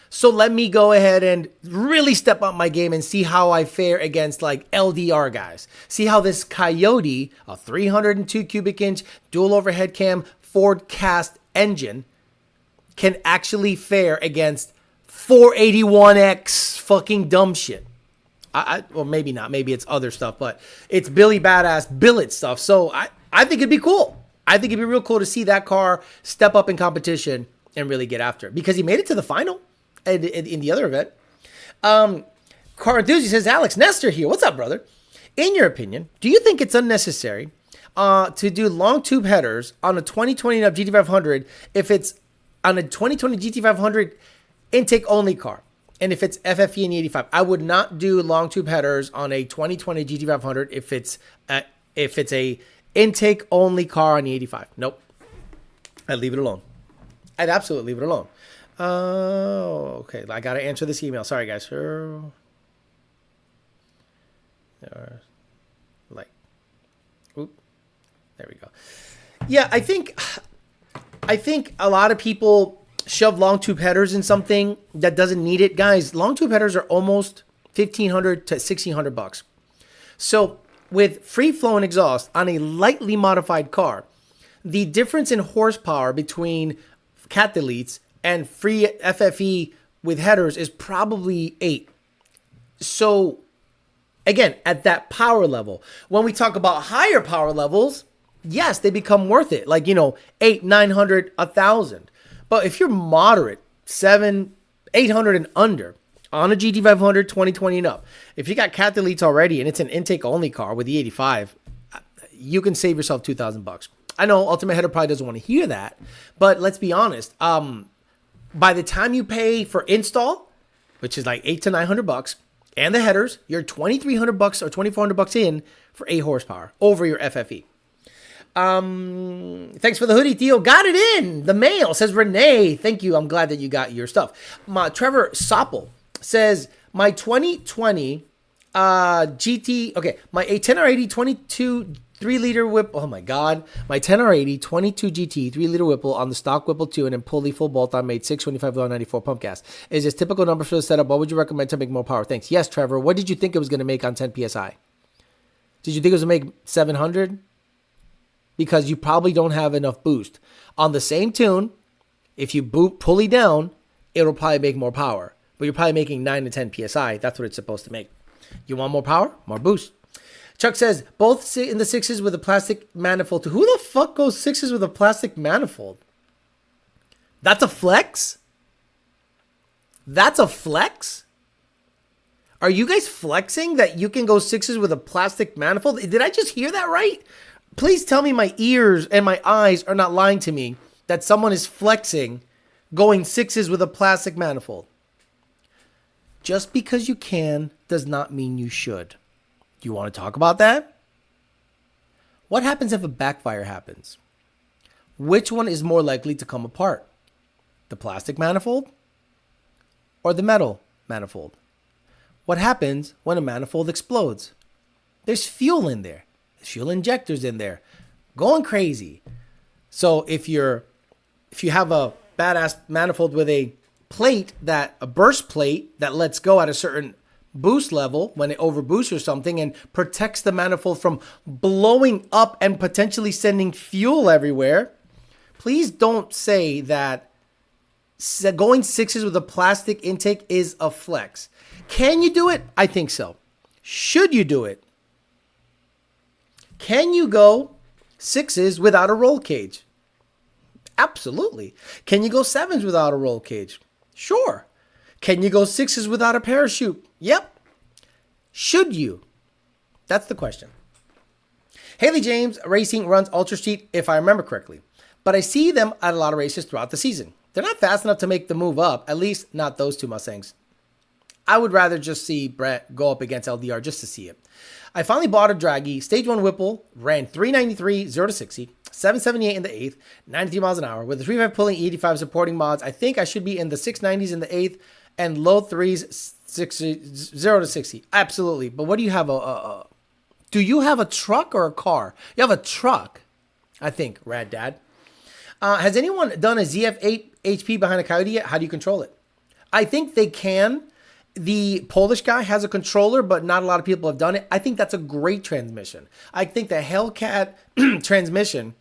S1: So let me go ahead and really step up my game and see how I fare against like LDR guys. See how this Coyote, a 302 cubic inch dual overhead cam Ford cast engine, can actually fare against 481X fucking dumb shit. Well, maybe not. Maybe it's other stuff, but it's Billy Badass billet stuff. So I think it'd be cool. I think it'd be real cool to see that car step up in competition and really get after it because he made it to the final in the other event. Car Enthusiast says, Alex Nestor here. What's up, brother? In your opinion, do you think it's unnecessary to do long tube headers on a 2020 up GT500 if it's on a 2020 GT500 intake only car? And if it's FFE and E85, I would not do long tube headers on a 2020 GT500 if it's a intake only car on the 85. Nope. I'd leave it alone. I'd absolutely leave it alone. Okay. I got to answer this email. Sorry, guys. There we go. Yeah, I think a lot of people shove long tube headers in something that doesn't need it. Guys, long tube headers are almost $1,500 to $1,600. So with free flowing exhaust on a lightly modified car, the difference in horsepower between cat deletes and free FFE with headers is probably 8. So again, at that power level, when we talk about higher power levels, yes, they become worth it. Like, 8, 900, 1,000. But if you're moderate, 7, 800 and under on a GT500 2020 and up, if you got cat deletes already and it's an intake only car with the 85, you can save yourself $2,000. I know Ultimate Header probably doesn't want to hear that, but let's be honest. By the time you pay for install, which is like $800 to $900, and the headers, you're $2,300 or $2,400 in for 8 horsepower over your FFE. Thanks for the hoodie, Theo. Got it in the mail, says Renee. Thank you. I'm glad that you got your stuff. Trevor Soppel says my 2020 GT. Okay, my 10R80 22 3-liter whip. Oh my God, my 10R80 22 GT 3-liter Whipple on the stock Whipple 2 and then pulley full bolt on made 625 with 94 pump gas. Is this typical number for the setup? What would you recommend to make more power? Thanks. Yes, Trevor. What did you think it was going to make on 10 psi? Did you think it was going to make 700? Because you probably don't have enough boost. On the same tune, if you pulley down, it'll probably make more power. But you're probably making 9 to 10 psi. That's what it's supposed to make. You want more power? More boost. Chuck says, both in the 6s with a plastic manifold. Who the fuck goes 6s with a plastic manifold? That's a flex? That's a flex? Are you guys flexing that you can go 6s with a plastic manifold? Did I just hear that right? Please tell me my ears and my eyes are not lying to me that someone is flexing going 6s with a plastic manifold. Just because you can does not mean you should. Do you want to talk about that? What happens if a backfire happens? Which one is more likely to come apart? The plastic manifold or the metal manifold? What happens when a manifold explodes? There's fuel in there. Fuel injectors in there going crazy. So if you have a badass manifold with a burst plate that lets go at a certain boost level when it overboosts or something and protects the manifold from blowing up and potentially sending fuel everywhere, please don't say that going 6s with a plastic intake is a flex. Can you do it? I think so. Should you do it? Can you go 6s without a roll cage? Absolutely. Can you go 7s without a roll cage? Sure. Can you go 6s without a parachute? Yep. Should you? That's the question. Haley James Racing runs Ultra Street, if I remember correctly, but I see them at a lot of races throughout the season. They're not fast enough to make the move up, at least not those two Mustangs. I would rather just see Brett go up against LDR just to see it. I finally bought a Dragy Stage 1 Whipple, ran 393, 0 to 60, 778 in the 8th, 93 miles an hour. With the 3.5 pulling 85 supporting mods, I think I should be in the 690s in the 8th and low 3s, 0 to 60. Absolutely. But what do you have? Do you have a truck or a car? You have a truck, I think, Rad Dad. Has anyone done a ZF8 HP behind a Coyote yet? How do you control it? I think they can. The Polish guy has a controller, but not a lot of people have done it. I think that's a great transmission. I think the Hellcat transmission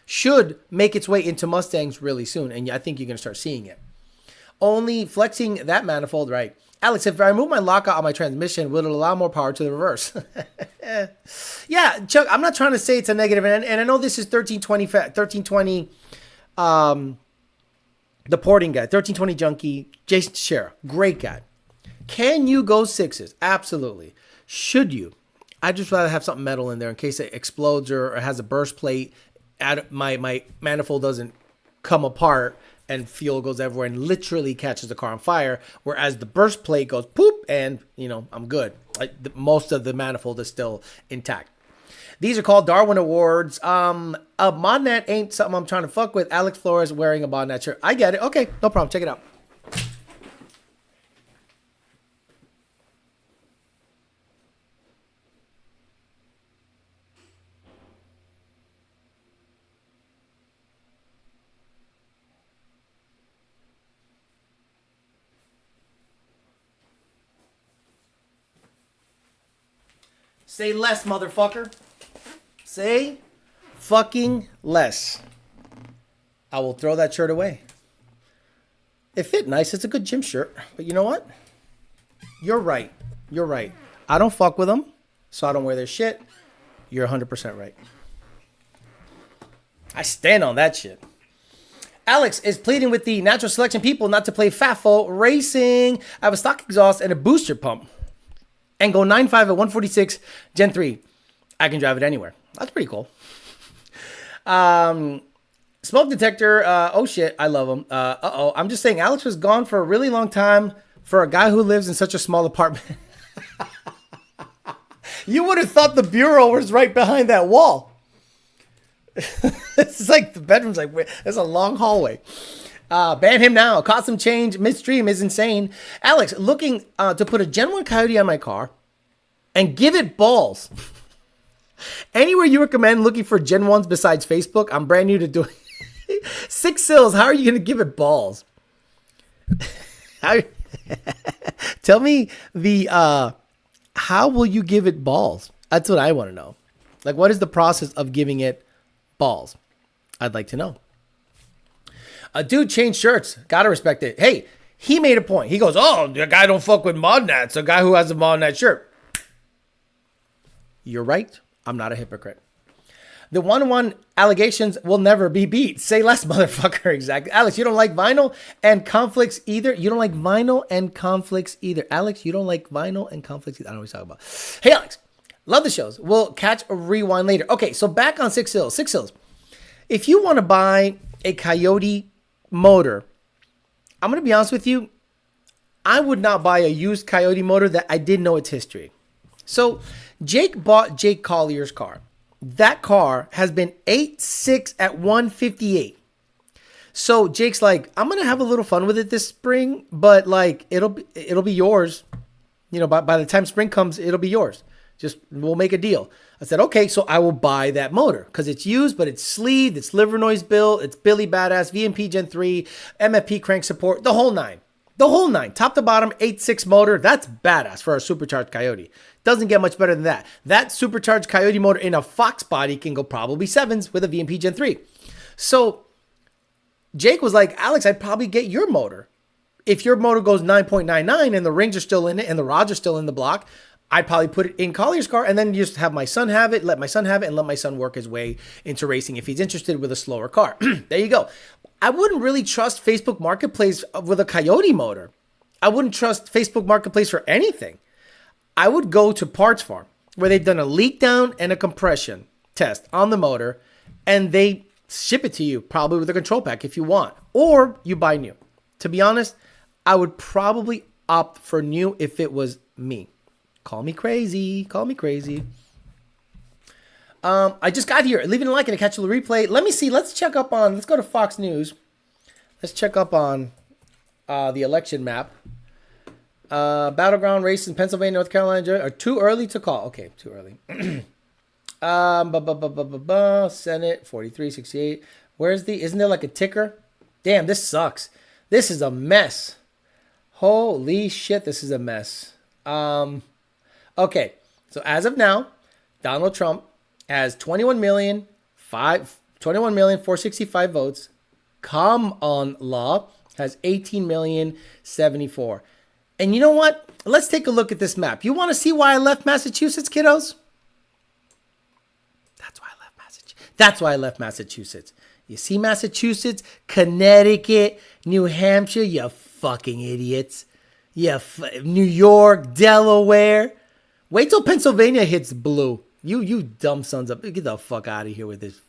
S1: should make its way into Mustangs really soon, and I think you're going to start seeing it. Only flexing that manifold, right? Alex, if I remove my lockout on my transmission, will it allow more power to the reverse? Yeah, Chuck, I'm not trying to say it's a negative, and I know this is 1320, the porting guy, 1320 junkie, Jason Shera, great guy. Can you go sixes? Absolutely. Should you? I'd just rather have something metal in there in case it explodes or has a burst plate. My manifold doesn't come apart and fuel goes everywhere and literally catches the car on fire. Whereas the burst plate goes poop and, I'm good. Most of the manifold is still intact. These are called Darwin Awards. A ModNat ain't something I'm trying to fuck with. Alex Flores wearing a ModNat shirt. I get it. Okay, no problem. Check it out. Say less, motherfucker. Say fucking less. I will throw that shirt away. It fit nice. It's a good gym shirt. But you know what? You're right. You're right. I don't fuck with them, so I don't wear their shit. You're 100% right. I stand on that shit. Alex is pleading with the natural selection people not to play FAFO racing. I have a stock exhaust and a booster pump. And go 9.5 at 146 Gen 3. I can drive it anywhere. That's pretty cool. Smoke detector. Oh shit, I love him. I'm just saying, Alex was gone for a really long time for a guy who lives in such a small apartment. You would have thought the bureau was right behind that wall. It's like the bedroom's like, there's a long hallway. Ban him now. Cost him change. Midstream is insane. Alex, looking to put a Gen 1 Coyote on my car and give it balls. Anywhere you recommend looking for Gen 1s besides Facebook? I'm brand new to doing 6 Sills. How are you going to give it balls? Tell me how will you give it balls? That's what I want to know. Like, what is the process of giving it balls? I'd like to know. A dude changed shirts. Gotta respect it. Hey, he made a point. He goes, oh, the guy don't fuck with ModNats. A guy who has a ModNat shirt. You're right. I'm not a hypocrite. The 1-on-1 allegations will never be beat. Say less, motherfucker. Exactly. Alex, you don't like vinyl and conflicts either. You don't like vinyl and conflicts either. Alex, you don't like vinyl and conflicts either. I don't know what you're talking about. Hey, Alex, love the shows. We'll catch a rewind later. Okay, so back on 6 Sills. 6 Sills. If you want to buy a Coyote motor, I'm going to be honest with you, I would not buy a used Coyote motor that I didn't know its history. So Jake bought Jake Collier's car. That car has been 8.6 at 158. So Jake's like, I'm going to have a little fun with it this spring, but like it'll be yours. By the time spring comes, it'll be yours. Just we'll make a deal. I said, okay, so I will buy that motor because it's used, but it's sleeved, it's liver noise built, it's Billy Badass, VMP Gen 3, MFP crank support, the whole nine. The whole nine, top to bottom, 8.6 motor. That's badass for a supercharged Coyote. Doesn't get much better than that. That supercharged Coyote motor in a Fox body can go probably 7s with a VMP Gen 3. So Jake was like, Alex, I'd probably get your motor. If your motor goes 9.99 and the rings are still in it and the rods are still in the block, I'd probably put it in Collier's car and then just have my son have it, let my son have it, and let my son work his way into racing if he's interested with a slower car. There you go. I wouldn't really trust Facebook Marketplace with a Coyote motor. I wouldn't trust Facebook Marketplace for anything. I would go to Parts Farm where they've done a leak down and a compression test on the motor and they ship it to you probably with a control pack if you want, or you buy new. To be honest, I would probably opt for new if it was me. Call me crazy. Call me crazy. I just got here. Leaving a like and a catch the replay. Let me see. Let's check up on. Let's go to Fox News. Let's check up on the election map. Battleground races in Pennsylvania, North Carolina are too early to call. Okay, too early. Senate 4368. Where's the? Isn't there like a ticker? Damn, this sucks. This is a mess. Holy shit, this is a mess. Okay, so as of now, Donald Trump has 21,465 votes. Come on, Law has 18,074. And you know what? Let's take a look at this map. You want to see why I left Massachusetts, kiddos? That's why I left Massachusetts. You see Massachusetts, Connecticut, New Hampshire, you fucking idiots. New York, Delaware. Wait till Pennsylvania hits blue. You dumb sons of... Get the fuck out of here with this.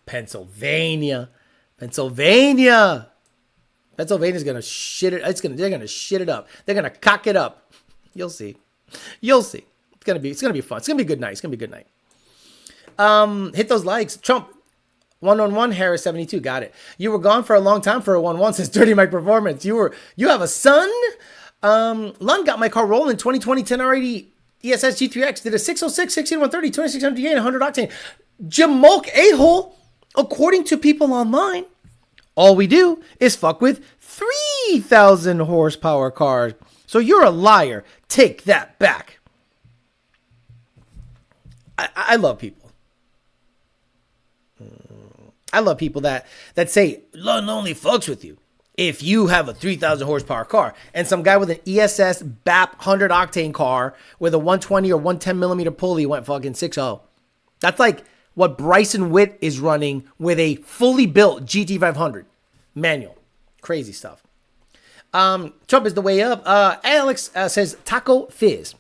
S1: Pennsylvania. Pennsylvania's gonna shit it. They're gonna shit it up. They're gonna cock it up. You'll see. It's gonna be fun. It's gonna be a good night. Hit those likes. Trump 111, Harris 72. Got it. You were gone for a long time for a 1-1 says Dirty Mike Performance. You have a son? Lund got my car rolling 2020 10R80 ESS G3X. Did a 606, 16130, 2600 DA, and 100 octane. Jamok a-hole. According to people online, all we do is fuck with 3,000 horsepower cars. So you're a liar. Take that back. I love people. I love people that say, Lund only fucks with you if you have a 3,000 horsepower car. And some guy with an ESS BAP 100 octane car with a 120 or 110 millimeter pulley went fucking 6.0. That's like what Bryson Witt is running with a fully built GT500 manual. Crazy stuff. Trump is the way up. Alex says Taco Fizz.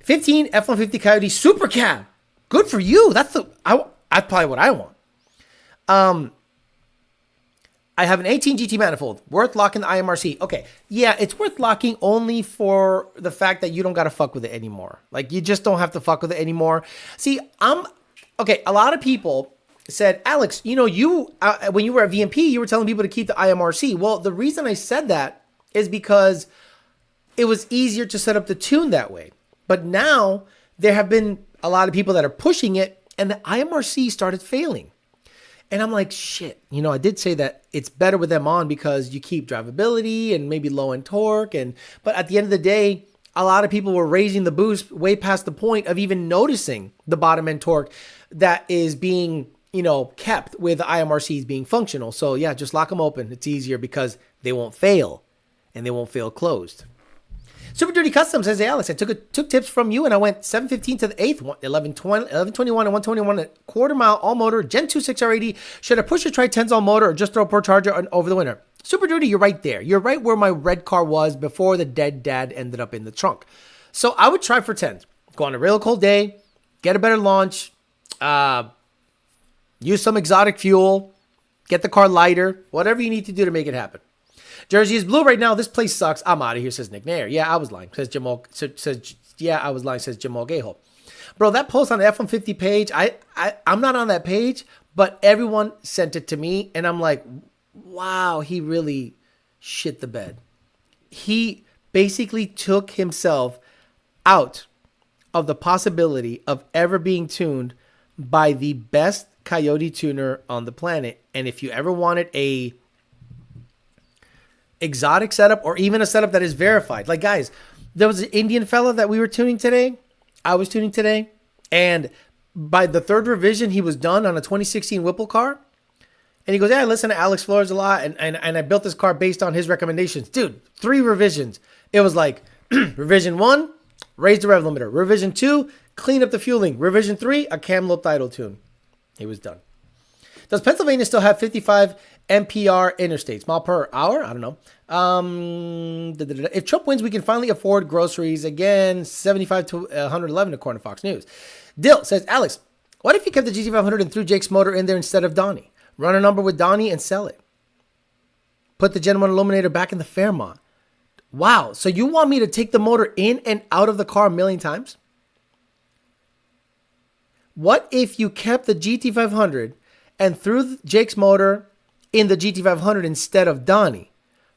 S1: 15 F-150 Coyote Super Cab. Good for you. That's probably what I want. I have an 18 GT manifold. Worth locking the IMRC. Okay. Yeah, it's worth locking only for the fact that you don't got to fuck with it anymore. Like, you just don't have to fuck with it anymore. See, okay, a lot of people said, Alex, when you were at VMP, you were telling people to keep the IMRC. Well, the reason I said that is because it was easier to set up the tune that way. But now there have been a lot of people that are pushing it, and the IMRC started failing. And I'm like, shit, I did say that it's better with them on because you keep drivability and maybe low end torque. But at the end of the day, a lot of people were raising the boost way past the point of even noticing the bottom end torque that is being, kept with the IMRCs being functional. So yeah, just lock them open. It's easier because they won't fail and they won't fail closed. Super Dirty Custom says, hey, Alex, I took tips from you and I went 715 to the 8th, 1121 and 121 at quarter mile all motor, Gen 2 6R80. Should I push or try 10s all motor or just throw a Pro Charger over the winter? Super Dirty, you're right there. You're right where my red car was before the dead dad ended up in the trunk. So I would try for 10s. Go on a real cold day, get a better launch, use some exotic fuel, get the car lighter, whatever you need to do to make it happen. Jersey is blue right now. This place sucks. I'm out of here, says Nick Nair. Yeah, I was lying, says Jamal. Says Jamal Gayhole. Bro, that post on the F-150 page, I'm not on that page, but everyone sent it to me, and I'm like, wow, he really shit the bed. He basically took himself out of the possibility of ever being tuned by the best Coyote tuner on the planet. And if you ever wanted a exotic setup or even a setup that is verified. Like, guys, there was an Indian fella that we were tuning today. I was tuning today. And by the third revision, he was done on a 2016 Whipple car. And he goes, yeah, I listen to Alex Flores a lot. And I built this car based on his recommendations. Dude, 3 revisions. It was like revision 1, raise the rev limiter. Revision 2, clean up the fueling. Revision 3, a cam loop idle tune. He was done. Does Pennsylvania still have 55 MPR interstates, mile per hour? I don't know. If Trump wins, we can finally afford groceries again. 75 to 111 according to Fox News. Dill says, Alex, what if you kept the GT500 and threw Jake's motor in there instead of Donnie? Run a number with Donnie and sell it. Put the Gen 1 Illuminator back in the Fairmont. Wow. So you want me to take the motor in and out of the car a million times? What if you kept the GT500 and threw Jake's motor in the GT500 instead of Donnie?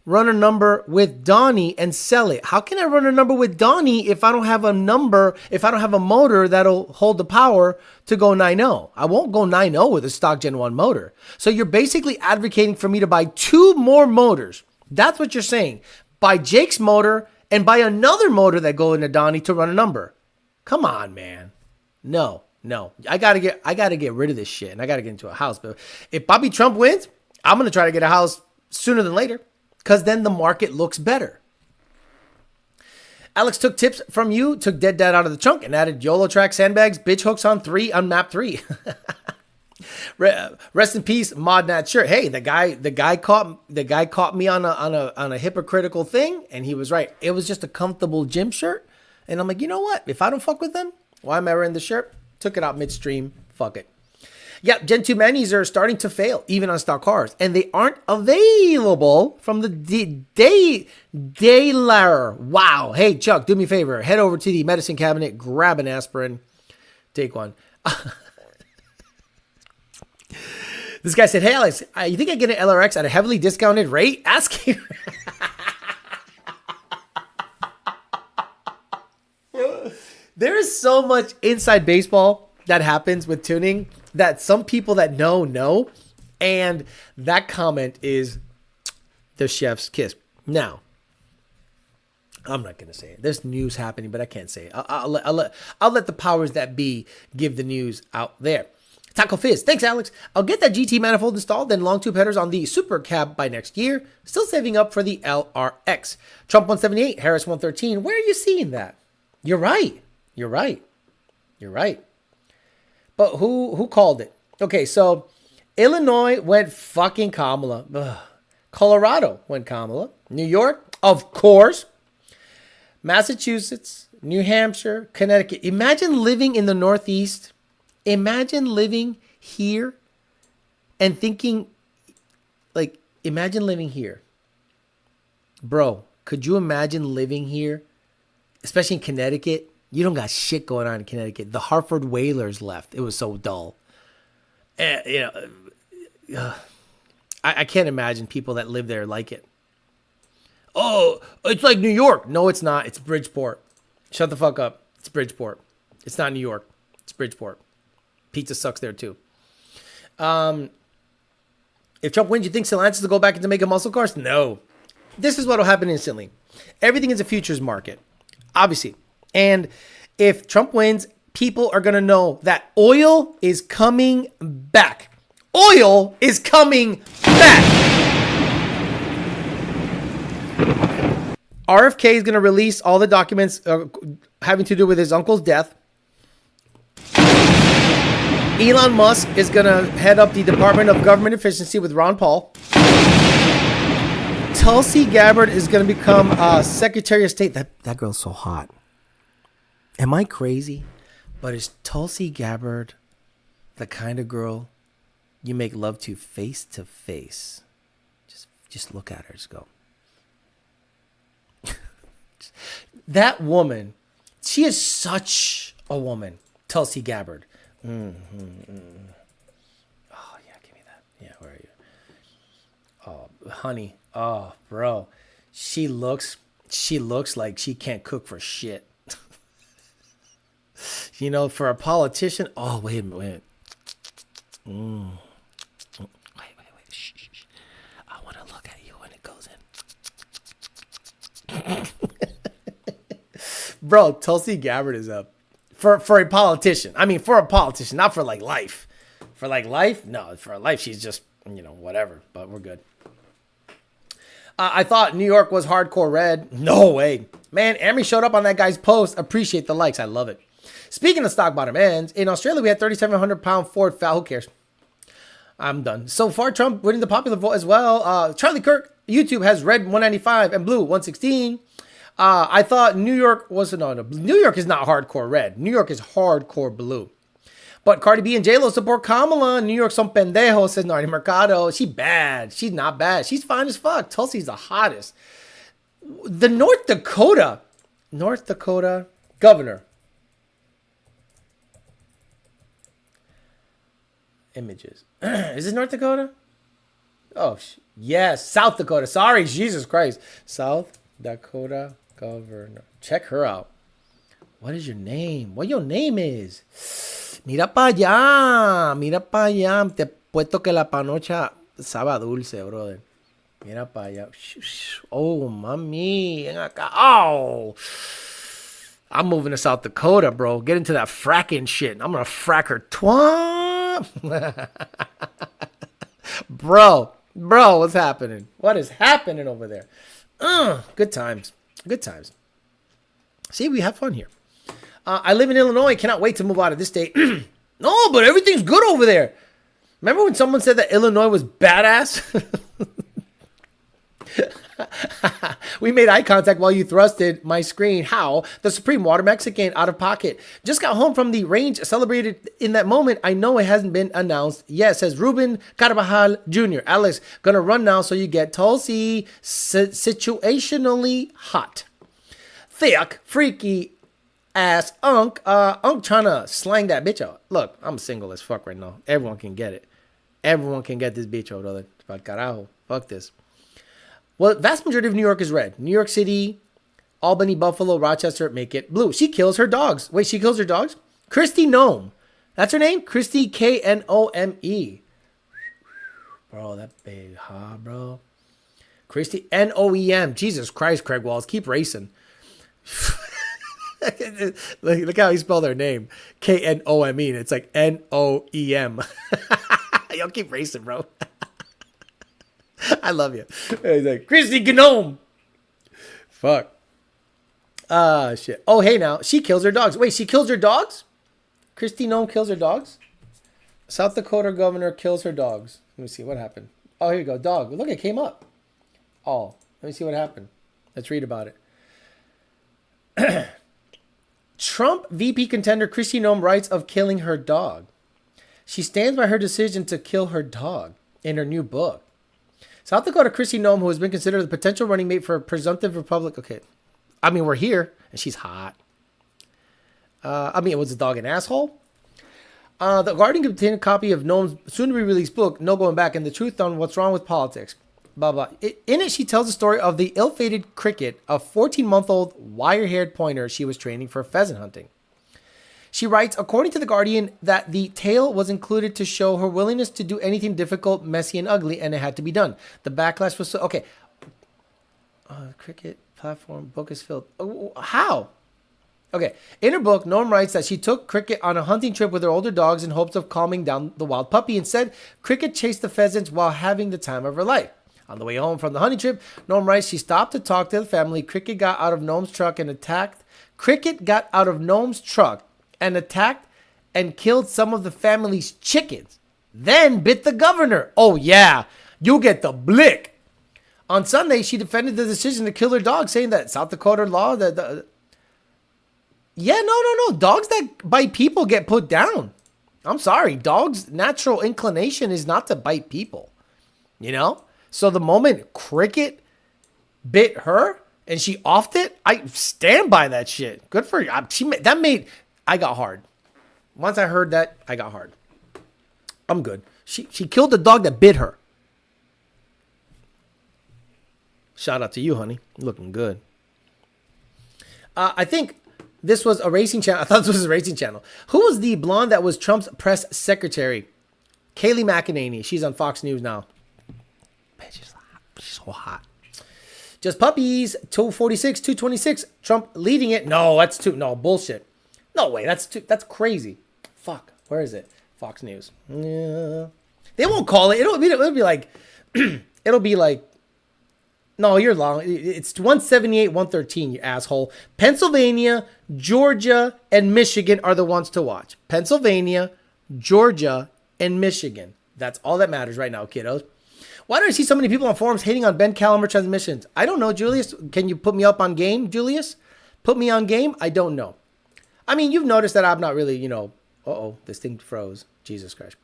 S1: Run a number with Donnie and sell it. How can I run a number with Donnie if I don't have a number, if I don't have a motor that'll hold the power to go 9.0? I won't go 9.0 with a stock Gen 1 motor. So you're basically advocating for me to buy 2 more motors. That's what you're saying. Buy Jake's motor and buy another motor that go into Donnie to run a number. Come on, man. No. I gotta get rid of this shit, and I gotta get into a house. But if Bobby Trump wins, I'm gonna try to get a house sooner than later, because then the market looks better. Alex took tips from you, took Dead Dad out of the trunk, and added YOLO track sandbags, bitch hooks on map 3. Rest in peace, Mod Nat shirt. Hey, the guy caught me on a hypocritical thing, and he was right. It was just a comfortable gym shirt, and I'm like, you know what? If I don't fuck with them, why am I wearing the shirt? Took it out midstream. Fuck it. Yeah, Gen 2 manis are starting to fail, even on stock cars, and they aren't available from the dealer. Wow. Hey, Chuck, do me a favor. Head over to the medicine cabinet, grab an aspirin, take one. This guy said, hey, Alex, you think I get an LRX at a heavily discounted rate? Ask him. There is so much inside baseball that happens with tuning that some people that know. And that comment is the chef's kiss. Now, I'm not going to say it. There's news happening, but I can't say it. I'll let the powers that be give the news out there. Taco Fizz, thanks, Alex. I'll get that GT manifold installed, then long tube headers on the Super Cab by next year. Still saving up for the LRX. Trump 178, Harris 113. Where are you seeing that? You're right. But who called it? Okay, so Illinois went fucking Kamala. Ugh. Colorado went Kamala. New York, of course. Massachusetts, New Hampshire, Connecticut. Imagine living in the Northeast. Imagine living here and thinking, like, imagine living here. Bro, could you imagine living here? Especially in Connecticut. You don't got shit going on in Connecticut. The Hartford Whalers left. It was so dull. I can't imagine people that live there like it. Oh, it's like New York. No, it's not. It's Bridgeport. Shut the fuck up. It's Bridgeport. It's not New York. It's Bridgeport. Pizza sucks there too. If Trump wins, you think Stellantis will go back into making muscle cars? No. This is what will happen instantly. Everything is a futures market, obviously. And if Trump wins, people are going to know that oil is coming back. Oil is coming back. RFK is going to release all the documents having to do with his uncle's death. Elon Musk is going to head up the Department of Government Efficiency with Ron Paul. Tulsi Gabbard is going to become Secretary of State. That girl's so hot. Am I crazy? But is Tulsi Gabbard the kind of girl you make love to face? Just look at her. Just go. That woman, she is such a woman. Tulsi Gabbard. Oh, yeah, give me that. Yeah, where are you? Oh, honey. Oh, bro. She looks like she can't cook for shit. You know, for a politician. Oh, wait a minute. Wait. Shh. I want to look at you when it goes in. Bro, Tulsi Gabbard is up. For a politician. I mean, for a politician, not for like life. For like life? No, for life, she's just, whatever. But we're good. I thought New York was hardcore red. No way. Man, Amory showed up on that guy's post. Appreciate the likes. I love it. Speaking of stock bottom ends, in Australia, we had 3,700 pound Ford Falcon. Who cares? I'm done. So far, Trump winning the popular vote as well. Charlie Kirk, YouTube has red 195 and blue 116. I thought New York was no. New York is not hardcore red. New York is hardcore blue. But Cardi B and J-Lo support Kamala. New York son pendejo, says Nardi Mercado. She bad. She's not bad. She's fine as fuck. Tulsi's the hottest. The North Dakota governor. Images. Is it North Dakota? Oh, yes. South Dakota. Sorry. Jesus Christ. South Dakota governor. Check her out. What is your name? What your name is? Mira pa allá. Te puesto que la panocha sabe dulce, brother. Mira pa allá. Oh, mami. Ven acá. Oh. I'm moving to South Dakota, bro. Get into that fracking shit. I'm going to frack her. Bro, what's happening? What is happening over there? Good times. See, we have fun here. I live in Illinois. Cannot wait to move out of this state. No, but everything's good over there. Remember when someone said that Illinois was badass? We made eye contact while you thrusted my screen. How? The Supreme Water Mexican out of pocket. Just got home from the range, celebrated in that moment. I know it hasn't been announced yet, says Ruben Carvajal Jr. Alex, gonna run now so you get Tulsi. Situationally hot. Thick, freaky ass Unk. Unk trying to slang that bitch out. Look, I'm single as fuck right now. Everyone can get it. Everyone can get this bitch out, brother. Carajo. Fuck this. Well, vast majority of New York is red. New York City, Albany, Buffalo, Rochester make it blue. She kills her dogs. Wait, she kills her dogs? Kristi Noem. That's her name? Kristi Knome. Bro, that big, huh, bro? Kristi Noem. Jesus Christ, Craig Walls. Keep racing. Look how he spelled her name. Knome. It's like Noem. Y'all keep racing, bro. I love you. He's like, Kristi Gnome. Fuck. Shit. Oh, hey now. She kills her dogs. Wait, she kills her dogs? Kristi Gnome kills her dogs? South Dakota governor kills her dogs. Let me see what happened. Oh, here you go. Dog. Look, it came up. Oh, let me see what happened. Let's read about it. Trump VP contender Kristi Noem writes of killing her dog. She stands by her decision to kill her dog in her new book. South Dakota Kristi Noem, who has been considered the potential running mate for a presumptive Republic. Okay. I mean, we're here, and she's hot. Was the dog an asshole? The Guardian contained a copy of Noem's soon-to-be-released book, No Going Back, and the truth on what's wrong with politics. Blah, blah. In it, she tells the story of the ill-fated Cricket, a 14-month-old wire-haired pointer she was training for pheasant hunting. She writes, according to The Guardian, that the tale was included to show her willingness to do anything difficult, messy, and ugly, and it had to be done. The backlash was so... Okay. Cricket platform book is filled. How? Okay. In her book, Noem writes that she took Cricket on a hunting trip with her older dogs in hopes of calming down the wild puppy. Instead, Cricket chased the pheasants while having the time of her life. On the way home from the hunting trip, Noem writes she stopped to talk to the family. Cricket got out of Noem's truck and attacked and killed some of the family's chickens. Then bit the governor. Oh, yeah. You get the blick. On Sunday, she defended the decision to kill her dog, saying that South Dakota law... No. Dogs that bite people get put down. I'm sorry. Dogs' natural inclination is not to bite people. You know? So the moment Cricket bit her and she offed it, I stand by that shit. Good for you. I got hard. Once I heard that, I got hard. I'm good. She killed the dog that bit her. Shout out to you, honey. Looking good. I think this was a racing channel. I thought this was a racing channel. Who was the blonde that was Trump's press secretary? Kayleigh McEnany. She's on Fox News now. Man, she's hot. She's so hot. Just puppies. 246, 226. Trump leading it. No, that's too. No, bullshit. No way. That's crazy. Fuck. Where is it? Fox News. Yeah. They won't call it. It'll be like. It'll be like. No, you're long. It's 178, 113, you asshole. Pennsylvania, Georgia, and Michigan are the ones to watch. Pennsylvania, Georgia, and Michigan. That's all that matters right now, kiddos. Why do I see so many people on forums hating on Ben Caliber transmissions? I don't know, Julius. Can you put me up on game, Julius? Put me on game? I don't know. I mean, you've noticed that I'm not really, this thing froze. Jesus Christ.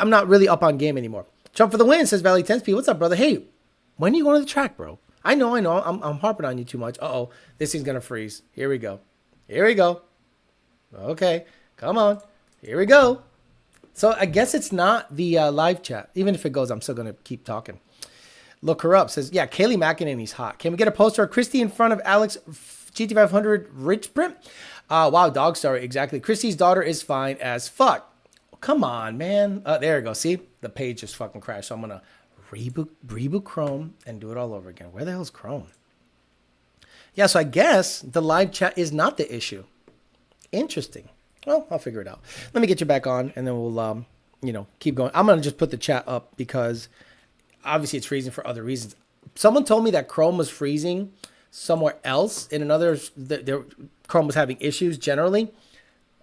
S1: I'm not really up on game anymore. Trump for the win, says Valley 10 What's up, brother? Hey, when are you going to the track, bro? I know. I'm harping on you too much. This thing's going to freeze. Here we go. Okay, come on. Here we go. So I guess it's not the live chat. Even if it goes, I'm still going to keep talking. Look her up. Says, yeah, Kayleigh McEnany's hot. Can we get a poster of Kristi in front of Alex GT500 Rich Print? Wow, dog story. Exactly. Kristi's daughter is fine as fuck. Come on, man. There you go. See? The page just fucking crashed. So I'm going to reboot Chrome and do it all over again. Where the hell is Chrome? Yeah, so I guess the live chat is not the issue. Interesting. Well, I'll figure it out. Let me get you back on, and then we'll, keep going. I'm going to just put the chat up because obviously it's freezing for other reasons. Someone told me that Chrome was freezing somewhere else in another, Chrome was having issues generally.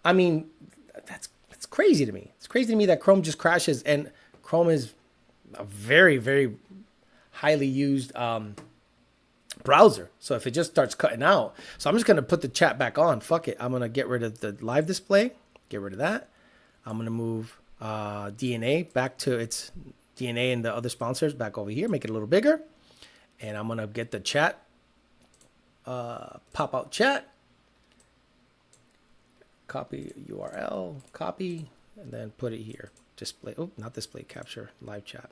S1: I mean, that's crazy to me. It's crazy to me that Chrome just crashes, and Chrome is a very, very highly used browser. So if it just starts cutting out, so I'm just going to put the chat back on. Fuck it. I'm going to get rid of the live display. Get rid of that. I'm going to move DNA back to its DNA and the other sponsors back over here. Make it a little bigger. And I'm going to get the chat. Pop out chat. Copy URL. Copy. And then put it here. Display. Oh, not display. Capture. Live chat.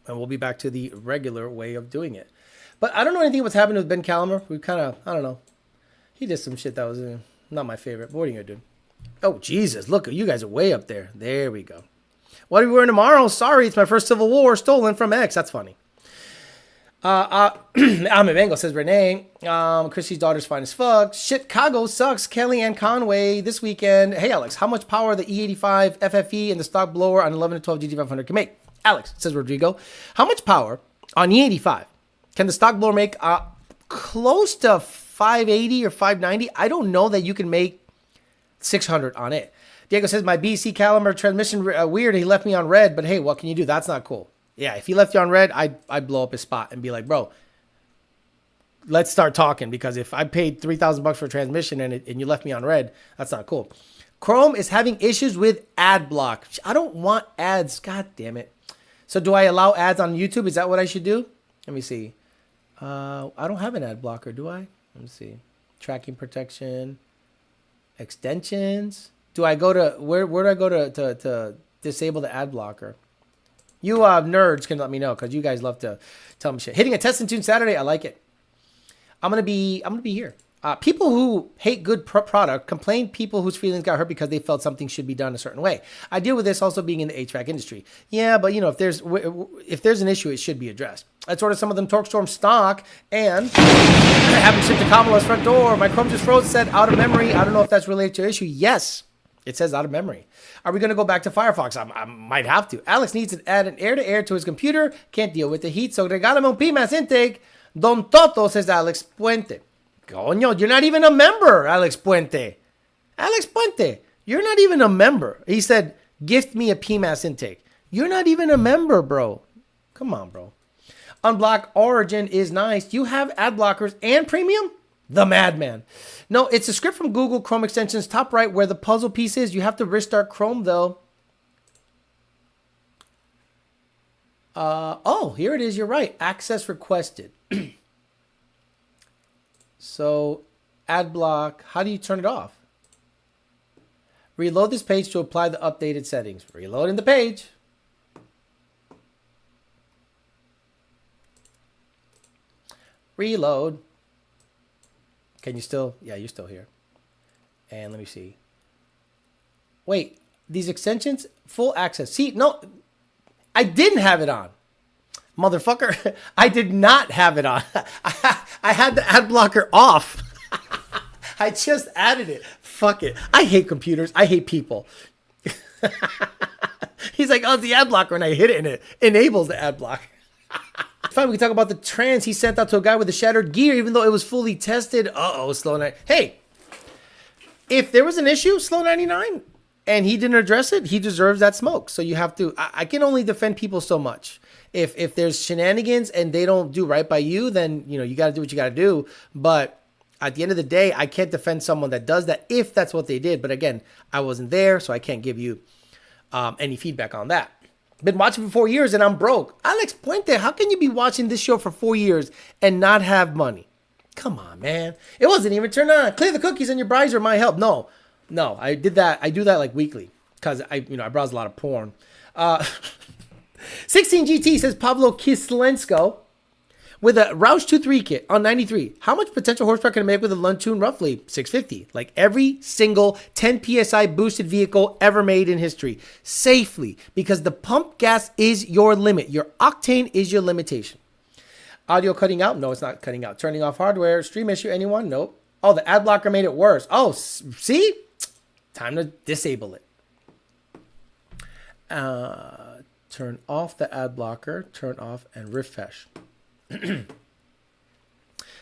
S1: And we'll be back to the regular way of doing it. But I don't know anything what's happening with Ben Calamer. We kind of, I don't know. He did some shit that was not my favorite. But what are you going to do? Oh, Jesus. Look, you guys are way up there. There we go. What are we wearing tomorrow? Sorry, it's my first Civil War stolen from X. That's funny. Ahmed Mango says, Renee, Chrissy's daughter's fine as fuck. Chicago sucks. Kellyanne Conway this weekend. Hey, Alex, how much power the E85 FFE and the stock blower on 11 to 12 GT500 can make? Alex, says Rodrigo, how much power on E85 can the stock blower make? Close to 580 or 590. I don't know that you can make 600 on it. Diego says, my BC Caliber transmission weird. He left me on red, but hey, what can you do? That's not cool. Yeah, if he left you on red, I'd blow up his spot and be like, bro, let's start talking, because if I paid $3,000 for a transmission and you left me on red, that's not cool. Chrome is having issues with ad block. I don't want ads. God damn it. So do I allow ads on YouTube? Is that what I should do? Let me see. I don't have an ad blocker, do I? Let me see. Tracking protection. Extensions. Do I go to, where do I go to disable the ad blocker? You nerds can let me know, because you guys love to tell me shit. Hitting a test and tune Saturday. I like it. I'm gonna be here. People who hate good product complain people whose feelings got hurt because they felt something should be done a certain way. I deal with this also being in the HVAC industry. Yeah, but you know, if there's an issue, it should be addressed. Let's order some of them TorqueStorm stock and have them shipped to Kamala's front door. My Chrome just froze, said out of memory. I don't know if that's related to issue. Yes, it says out of memory. Are we going to go back to Firefox? I might have to. Alex needs to add an air-to-air to his computer. Can't deal with the heat, so regálame un PMAS intake. Don Toto, says Alex Puente. Coño, you're not even a member, Alex Puente. Alex Puente, you're not even a member. He said, gift me a PMAS intake. You're not even a member, bro. Come on, bro. Unblock Origin is nice. You have ad blockers and premium? The madman. No, it's a script from Google Chrome extensions, top right where the puzzle piece is. You have to restart Chrome, though. Oh, here it is. You're right. Access requested. So, ad block. How do you turn it off? Reload this page to apply the updated settings. Reloading the page. Reload. Can you still? Yeah, you're still here. And let me see. Wait, these extensions, full access. See, no, I didn't have it on. Motherfucker, I did not have it on. I had the ad blocker off. I just added it. Fuck it. I hate computers. I hate people. He's like, oh, it's the ad blocker, and I hit it, and it enables the ad blocker. Fine, we can talk about the trans he sent out to a guy with a shattered gear, even though it was fully tested. Uh-oh, Slow 99. Hey, if there was an issue, Slow 99, and he didn't address it, he deserves that smoke. So you have to, I can only defend people so much. If there's shenanigans and they don't do right by you, then, you know, you got to do what you got to do. But at the end of the day, I can't defend someone that does that if that's what they did. But again, I wasn't there, so I can't give you any feedback on that. Been watching for 4 years and I'm broke. Alex Puente, how can you be watching this show for 4 years and not have money? Come on, man. It wasn't even turned on. Clear the cookies and your browser might help. No, I did that. I do that like weekly because I browse a lot of porn. 16 GT says Pablo Kislensko with a Roush 2.3 kit on 93. How much potential horsepower can it make with a Luntune? Roughly 650. Like every single 10 PSI boosted vehicle ever made in history. Safely. Because the pump gas is your limit. Your octane is your limitation. Audio cutting out? No, it's not cutting out. Turning off hardware. Stream issue? Anyone? Nope. Oh, the ad blocker made it worse. Oh, see? Time to disable it. Turn off the ad blocker. Turn off and refresh.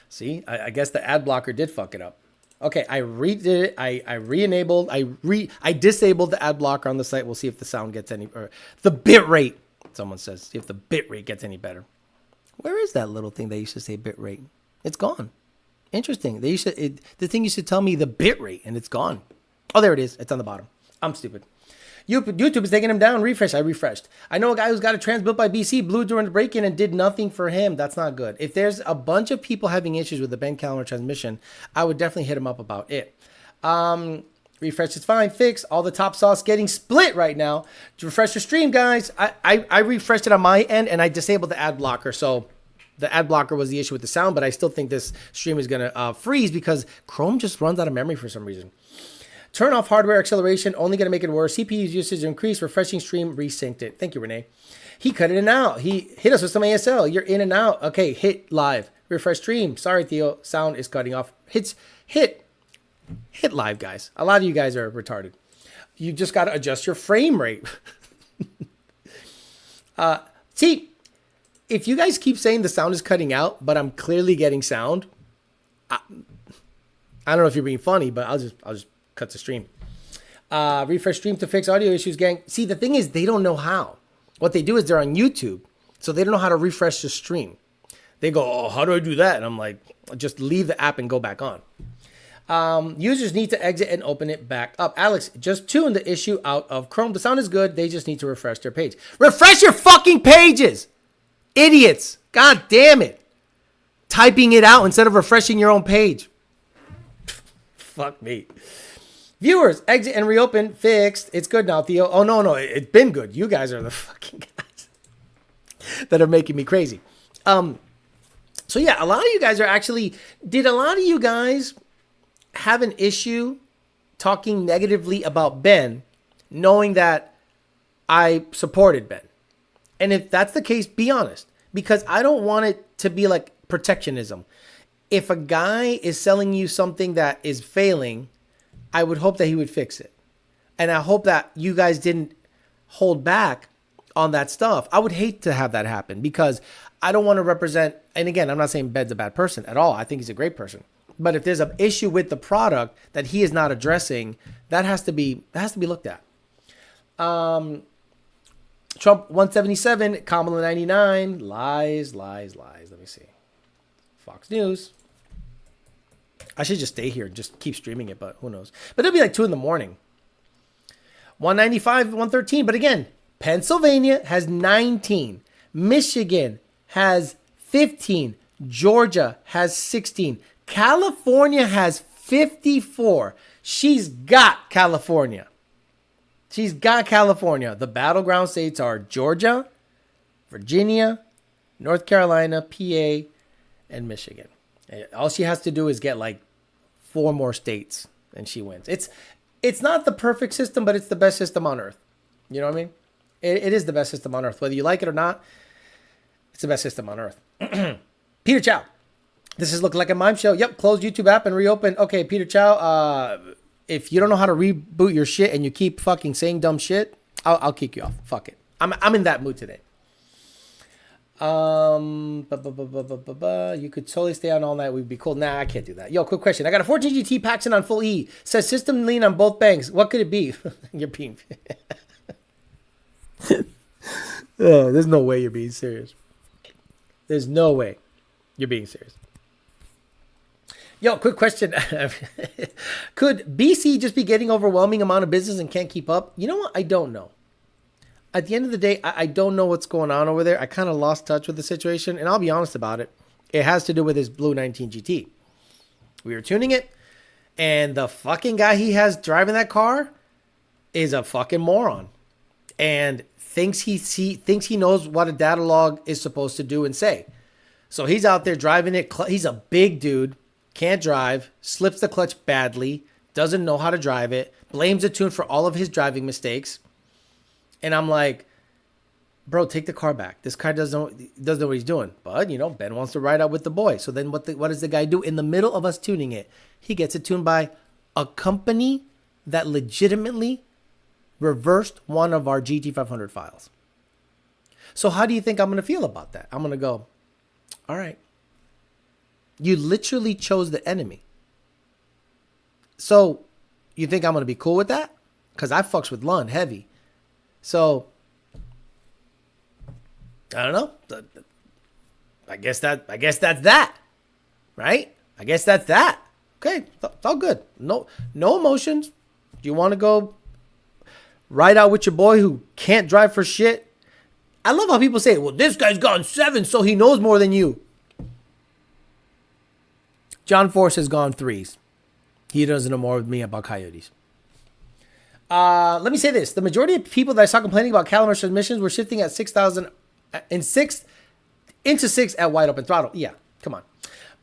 S1: See, I guess the ad blocker did fuck it up. Okay, I redid it. I re-enabled. I disabled the ad blocker on the site. We'll see if the sound gets any, or the bit rate. Someone says, see if the bit rate gets any better. Where is that little thing that used to say bit rate? It's gone. Interesting. The thing used to tell me the bit rate, and it's gone. Oh, there it is. It's on the bottom. I'm stupid. YouTube is taking him down. Refresh. I refreshed. I know a guy who's got a trans built by BC, blew during the break-in and did nothing for him. That's not good. If there's a bunch of people having issues with the Ben Callender transmission, I would definitely hit him up about it. Refresh is fine. Fix. All the top sauce getting split right now. To refresh your stream, guys. I refreshed it on my end, and I disabled the ad blocker. So the ad blocker was the issue with the sound, but I still think this stream is going to freeze because Chrome just runs out of memory for some reason. Turn off hardware acceleration, only going to make it worse. CPU's usage increased, refreshing stream, resynced it. Thank you, Renee. He cut it in and out. He hit us with some ASL. You're in and out. Okay, hit live. Refresh stream. Sorry, Theo. Sound is cutting off. Hit live, guys. A lot of you guys are retarded. You just got to adjust your frame rate. See, if you guys keep saying the sound is cutting out, but I'm clearly getting sound, I don't know if you're being funny, but I'll just cut the stream. Refresh stream to fix audio issues, gang. See, the thing is, they don't know how. What they do is they're on YouTube, so they don't know how to refresh the stream. They go, oh, how do I do that? And I'm like, just leave the app and go back on. Users need to exit and open it back up. Alex, just tune the issue out of Chrome. The sound is good. They just need to refresh their page. Refresh your fucking pages! Idiots! God damn it! Typing it out instead of refreshing your own page. Fuck me. Viewers, exit and reopen. Fixed. It's good now, Theo. Oh, no. It's been good. You guys are the fucking guys that are making me crazy. So, yeah, a lot of you guys are actually... Did a lot of you guys have an issue talking negatively about Ben, knowing that I supported Ben? And if that's the case, be honest. Because I don't want it to be like protectionism. If a guy is selling you something that is failing... I would hope that he would fix it. And I hope that you guys didn't hold back on that stuff. I would hate to have that happen because I don't want to represent, and again, I'm not saying Ben's a bad person at all. I think he's a great person. But if there's an issue with the product that he is not addressing, that has to be looked at. Trump 177, Kamala 99, lies. Let me see. Fox News. I should just stay here and just keep streaming it, but who knows? But it'll be like 2 in the morning. 195, 113. But again, Pennsylvania has 19. Michigan has 15. Georgia has 16. California has 54. She's got California. She's got California. The battleground states are Georgia, Virginia, North Carolina, PA, and Michigan. All she has to do is get like 4 more states and she wins. It's not the perfect system, but it's the best system on earth. You know what I mean? It is the best system on earth. Whether you like it or not, it's the best system on earth. Peter Chow. This is Look Like a Mime Show. Yep, close YouTube app and reopen. Okay, Peter Chow, if you don't know how to reboot your shit and you keep fucking saying dumb shit, I'll kick you off. Fuck it. I'm in that mood today. You could totally stay on all night. We'd be cool. Nah, I can't do that. Yo, quick question. I got a 14 GT Paxton on full E. Says system lean on both banks. What could it be? You're being... Oh, there's no way you're being serious. There's no way you're being serious. Yo, quick question. Could BC just be getting overwhelming amount of business and can't keep up? You know what? I don't know. At the end of the day, I don't know what's going on over there. I kind of lost touch with the situation, and I'll be honest about it. It has to do with his Blue 19 GT. We were tuning it, and the fucking guy he has driving that car is a fucking moron, and thinks he knows what a data log is supposed to do and say. So he's out there driving it. He's a big dude, can't drive, slips the clutch badly, doesn't know how to drive it, blames the tune for all of his driving mistakes. And I'm like, bro, take the car back. This car doesn't know what he's doing. But, you know, Ben wants to ride out with the boy. So then what does the guy do? In the middle of us tuning it, he gets it tuned by a company that legitimately reversed one of our GT500 files. So how do you think I'm going to feel about that? I'm going to go, all right. You literally chose the enemy. So you think I'm going to be cool with that? Because I fucks with Lund heavy. So I don't know. I guess that's that. Right? I guess that's that. Okay. It's all good. No emotions. Do you want to go ride out with your boy who can't drive for shit? I love how people say, well, this guy's gone 7, so he knows more than you. John Force has gone 3s. He doesn't know more with me about coyotes. Let me say this. The majority of people that I saw complaining about Calamar transmissions were shifting at 6,000 into 6 at wide open throttle. Yeah, come on.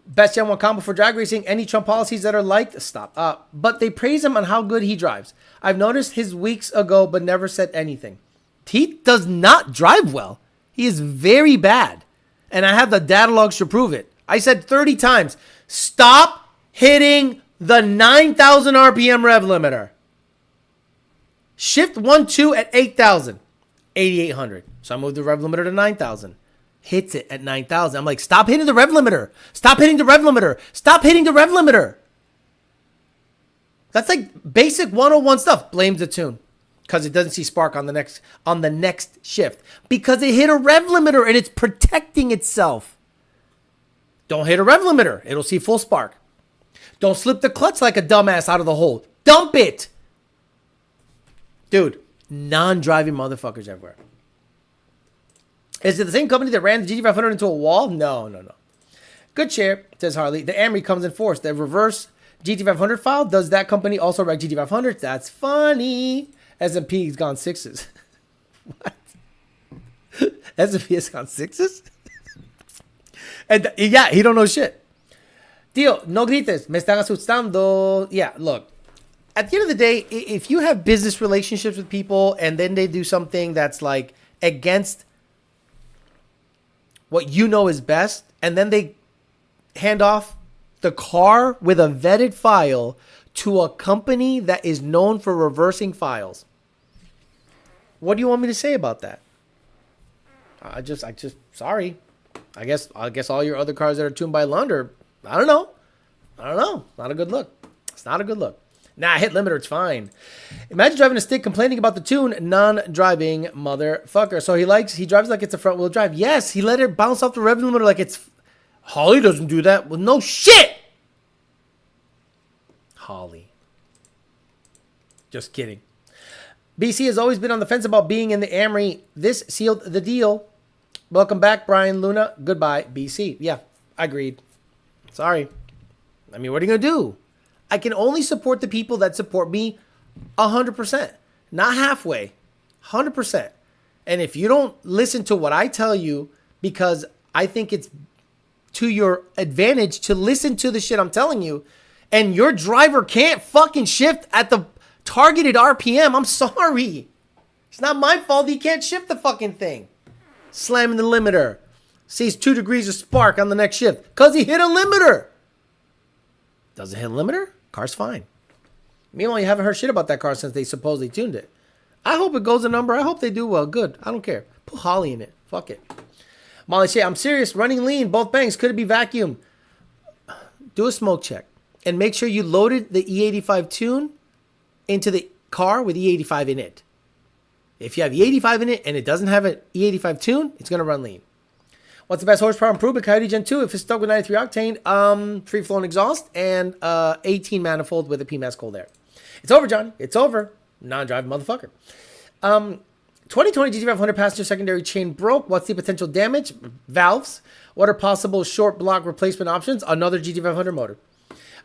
S1: Best Gen 1 combo for drag racing. Any Trump policies that are liked? Stop. But they praise him on how good he drives. I've noticed his weeks ago, but never said anything. He does not drive well. He is very bad. And I have the data logs to prove it. I said 30 times, stop hitting the 9,000 RPM rev limiter. Shift 1-2 at 8,000, 8,800. So I moved the rev limiter to 9,000. Hits it at 9,000. I'm like, stop hitting the rev limiter. Stop hitting the rev limiter. Stop hitting the rev limiter. That's like basic 101 stuff. Blames the tune because it doesn't see spark on the next shift because it hit a rev limiter and it's protecting itself. Don't hit a rev limiter. It'll see full spark. Don't slip the clutch like a dumbass out of the hole. Dump it. Dude, non-driving motherfuckers everywhere. Is it the same company that ran the GT500 into a wall? No. Good share, says Harley. The Amri comes in force. The reverse GT500 file, does that company also write GT500s? That's funny. S&P's gone 6s. What? S&P has gone 6s? And yeah, he don't know shit. Tío, no grites, me están asustando. Yeah, look. At the end of the day, if you have business relationships with people and then they do something that's like against what you know is best, and then they hand off the car with a vetted file to a company that is known for reversing files, what do you want me to say about that? I just sorry. I guess all your other cars that are tuned by Lund are, I don't know. Not a good look. It's not a good look. Nah, hit limiter, it's fine. Imagine driving a stick complaining about the tune, non-driving motherfucker. So he drives like it's a front wheel drive. Yes, he let it bounce off the rev limiter like it's, Holly doesn't do that. Well, no shit. Holly. Just kidding. BC has always been on the fence about being in the Amri. This sealed the deal. Welcome back, Brian Luna. Goodbye, BC. Yeah, agreed. Sorry. I mean, what are you going to do? I can only support the people that support me 100%. Not halfway. 100%. And if you don't listen to what I tell you because I think it's to your advantage to listen to the shit I'm telling you, and your driver can't fucking shift at the targeted RPM, I'm sorry. It's not my fault he can't shift the fucking thing. Slamming the limiter. Sees 2 degrees of spark on the next shift because he hit a limiter. Doesn't hit a limiter? Car's fine. Meanwhile, you haven't heard shit about that car since they supposedly tuned it. I hope it goes a number. I hope they do well. Good. I don't care. Put Holly in it. Fuck it. Molly Shea, I'm serious. Running lean, both banks. Could it be vacuum? Do a smoke check. And make sure you loaded the E85 tune into the car with E85 in it. If you have E85 in it and it doesn't have an E85 tune, it's going to run lean. What's the best horsepower improvement? Coyote Gen 2, if it's stuck with 93 octane, free-flowing exhaust, and 18 manifold with a PMAS cold air. It's over, John. It's over. Non-driving motherfucker. 2020 GT500 passenger secondary chain broke. What's the potential damage? Valves. What are possible short block replacement options? Another GT500 motor.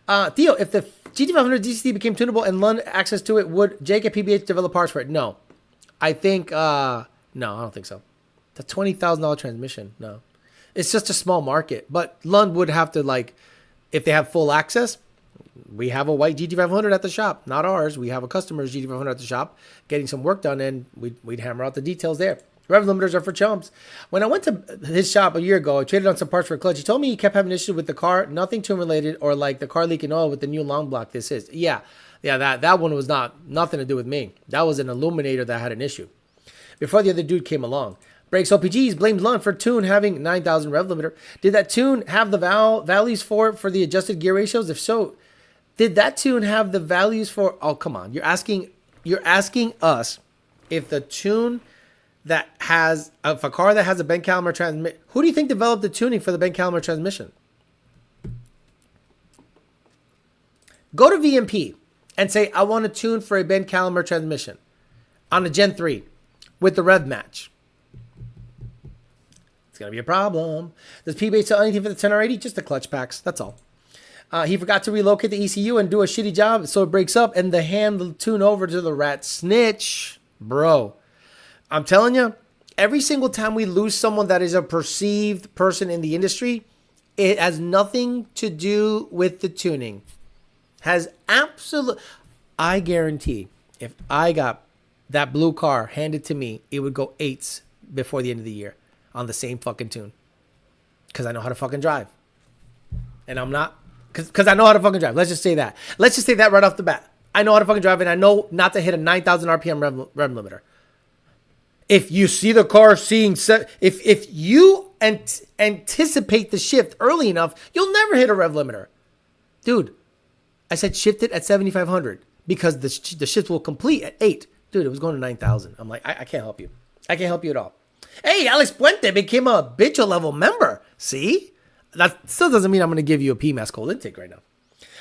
S1: Theo, if the GT500 DCT became tunable and Lund access to it, would Jake at PBH develop parts for it? No. I think, no, I don't think so. The $20,000 transmission, no. It's just a small market. But Lund would have to, like, if they have full access, we have a white GT500 at the shop, not ours. We have a customer's GT500 at the shop getting some work done, and we'd hammer out the details there. Rev limiters are for chumps. When I went to his shop a year ago, I traded on some parts for a clutch. He told me he kept having issues with the car, nothing tune related, or like the car leaking oil with the new long block this is. Yeah, that one was nothing to do with me. That was an illuminator that had an issue before the other dude came along. Breaks OPGs blames Lund for tune having 9,000 rev limiter. Did that tune have the values for the adjusted gear ratios? If so, did that tune have the values for? Oh, come on! You're asking us if the tune that has if a car that has a Ben Calamer transmission. Who do you think developed the tuning for the Ben Calamer transmission? Go to VMP and say, I want to tune for a Ben Calamer transmission on a Gen 3 with the rev match. It's going to be a problem. Does P-Base sell anything for the 10R80? Just the clutch packs. That's all. He forgot to relocate the ECU and do a shitty job, so it breaks up and the hand will tune over to the rat snitch. Bro, I'm telling you, every single time we lose someone that is a perceived person in the industry, it has nothing to do with the tuning. Has absolute. I guarantee if I got that blue car handed to me, it would go 8s before the end of the year on the same fucking tune. Because I know how to fucking drive. And I'm not. Because I know how to fucking drive. Let's just say that. Let's just say that right off the bat. I know how to fucking drive, and I know not to hit a 9,000 RPM rev limiter. If you see the car if you anticipate the shift early enough, you'll never hit a rev limiter. Dude, I said shift it at 7,500 because the shift will complete at 8. Dude, it was going to 9,000. I'm like, I can't help you. I can't help you at all. Hey, Alex Puente became a Bicho level member. See? That still doesn't mean I'm going to give you a PMAS cold intake right now.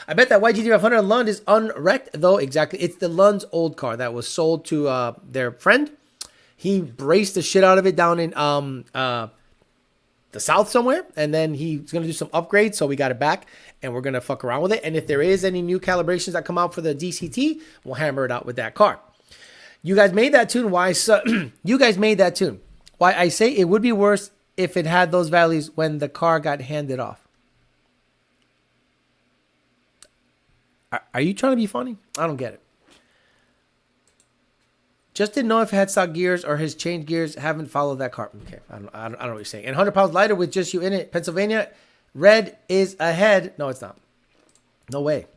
S1: I bet that YGT500 Lund is unwrecked, though. Exactly. It's the Lund's old car that was sold to their friend. He braced the shit out of it down in the south somewhere, and then he's going to do some upgrades, so we got it back, and we're going to fuck around with it. And if there is any new calibrations that come out for the DCT, we'll hammer it out with that car. You guys made that tune. Why? You guys made that tune. Why I say it would be worse if it had those values when the car got handed off. Are you trying to be funny? I don't get it. Just didn't know if it had stock gears or his change gears. Haven't followed that car. Okay, I don't know what you're saying. And 100 pounds lighter with just you in it. Pennsylvania, red is ahead. No, it's not. No way.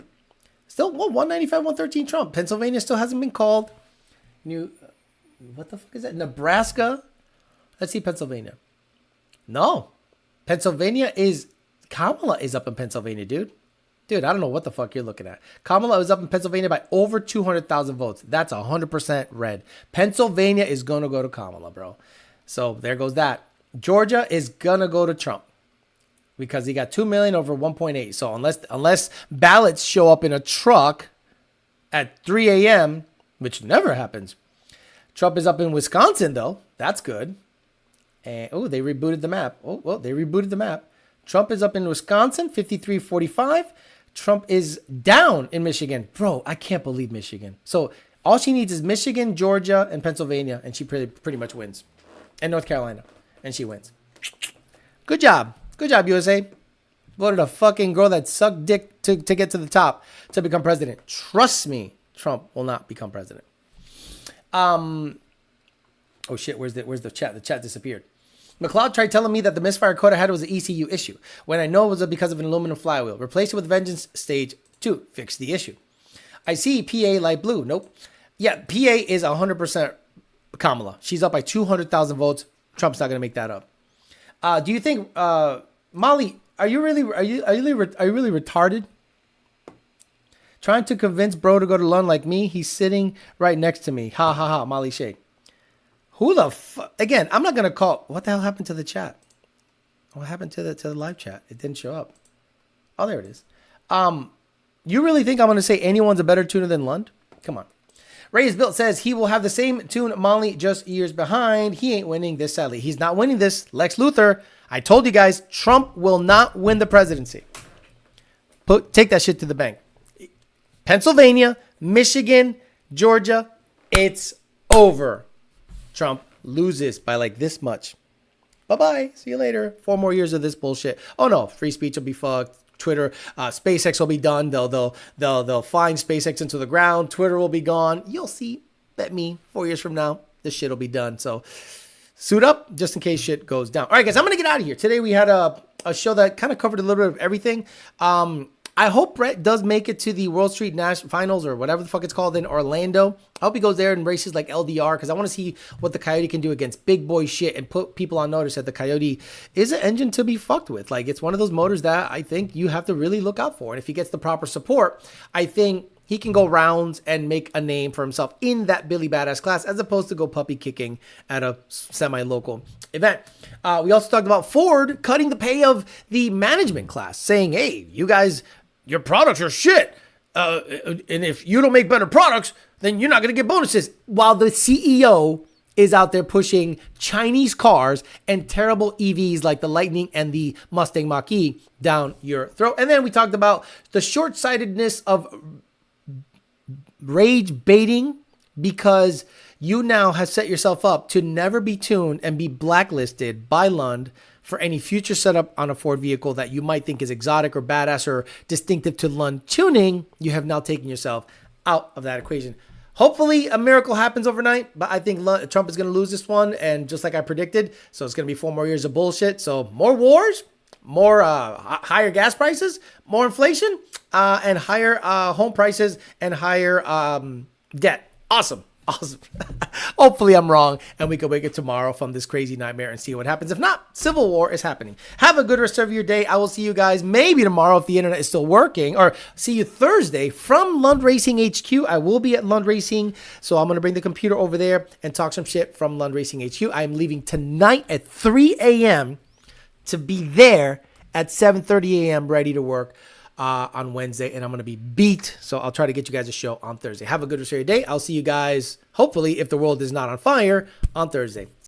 S1: Still, 195, 113 Trump. Pennsylvania still hasn't been called. What the fuck is that? Nebraska. Let's see Pennsylvania. No. Pennsylvania is, Kamala is up in Pennsylvania, dude. Dude, I don't know what the fuck you're looking at. Kamala is up in Pennsylvania by over 200,000 votes. That's 100% red. Pennsylvania is going to go to Kamala, bro. So there goes that. Georgia is going to go to Trump because he got 2 million over 1.8. So unless ballots show up in a truck at 3 a.m., which never happens, Trump is up in Wisconsin, though. That's good. And, they rebooted the map. They rebooted the map. Trump is up in Wisconsin, 53-45. Trump is down in Michigan. Bro, I can't believe Michigan. So all she needs is Michigan, Georgia, and Pennsylvania, and she pretty much wins. And North Carolina, and she wins. Good job. Good job, USA. Voted a fucking girl that sucked dick to get to the top to become president. Trust me, Trump will not become president. Oh, shit, where's the chat? The chat disappeared. McLeod tried telling me that the misfire code I had was an ECU issue, when I know it was because of an aluminum flywheel. Replace it with Vengeance Stage 2. Fix the issue. I see PA light blue. Nope. Yeah, PA is 100% Kamala. She's up by 200,000 votes. Trump's not going to make that up. Do you think, Molly, are you really retarded? Trying to convince bro to go to Lund like me? He's sitting right next to me. Ha ha ha, Molly Shea. Who the fuck? Again, I'm not going to call. What the hell happened to the chat? What happened to the live chat? It didn't show up. Oh, there it is. You really think I'm going to say anyone's a better tuner than Lund? Come on. Reyes Built says he will have the same tune Molly, just years behind. He ain't winning this, sadly. He's not winning this. Lex Luthor, I told you guys, Trump will not win the presidency. Take that shit to the bank. Pennsylvania, Michigan, Georgia, it's over. Trump loses by like this much. Bye-bye. See you later. 4 more years of this bullshit. Oh no, free speech will be fucked. Twitter, SpaceX will be done. They'll flying SpaceX into the ground. Twitter will be gone. You'll see. Bet me 4 years from now, this shit will be done. So suit up just in case shit goes down. All right, guys, I'm going to get out of here. Today we had a show that kind of covered a little bit of everything. I hope Brett does make it to the World Street National Finals or whatever the fuck it's called in Orlando. I hope he goes there and races like LDR because I want to see what the Coyote can do against big boy shit and put people on notice that the Coyote is an engine to be fucked with. Like, it's one of those motors that I think you have to really look out for. And if he gets the proper support, I think he can go rounds and make a name for himself in that Billy Badass class as opposed to go puppy kicking at a semi-local event. We also talked about Ford cutting the pay of the management class, saying, hey, you guys, your products are shit. And if you don't make better products, then you're not going to get bonuses. While the CEO is out there pushing Chinese cars and terrible EVs like the Lightning and the Mustang Mach-E down your throat. And then we talked about the short-sightedness of rage baiting because you now have set yourself up to never be tuned and be blacklisted by Lund for any future setup on a Ford vehicle that you might think is exotic or badass or distinctive to Lund tuning. You have now taken yourself out of that equation. Hopefully a miracle happens overnight, but I think Trump is going to lose this one. And just like I predicted, so it's going to be 4 more years of bullshit. So more wars, more higher gas prices, more inflation, and higher home prices and higher debt. Awesome. Hopefully I'm wrong and we can wake up tomorrow from this crazy nightmare and see what happens. If not, civil war is happening. Have a good rest of your day. I will see you guys maybe tomorrow if the internet is still working, or see you Thursday from Lund Racing HQ. I will be at Lund Racing, so I'm going to bring the computer over there and talk some shit from Lund Racing HQ. I'm leaving tonight at 3 a.m. to be there at 7:30 a.m. ready to work on Wednesday, and I'm going to be beat. So I'll try to get you guys a show on Thursday. Have a good rest of your day. I'll see you guys, hopefully, if the world is not on fire, on Thursday.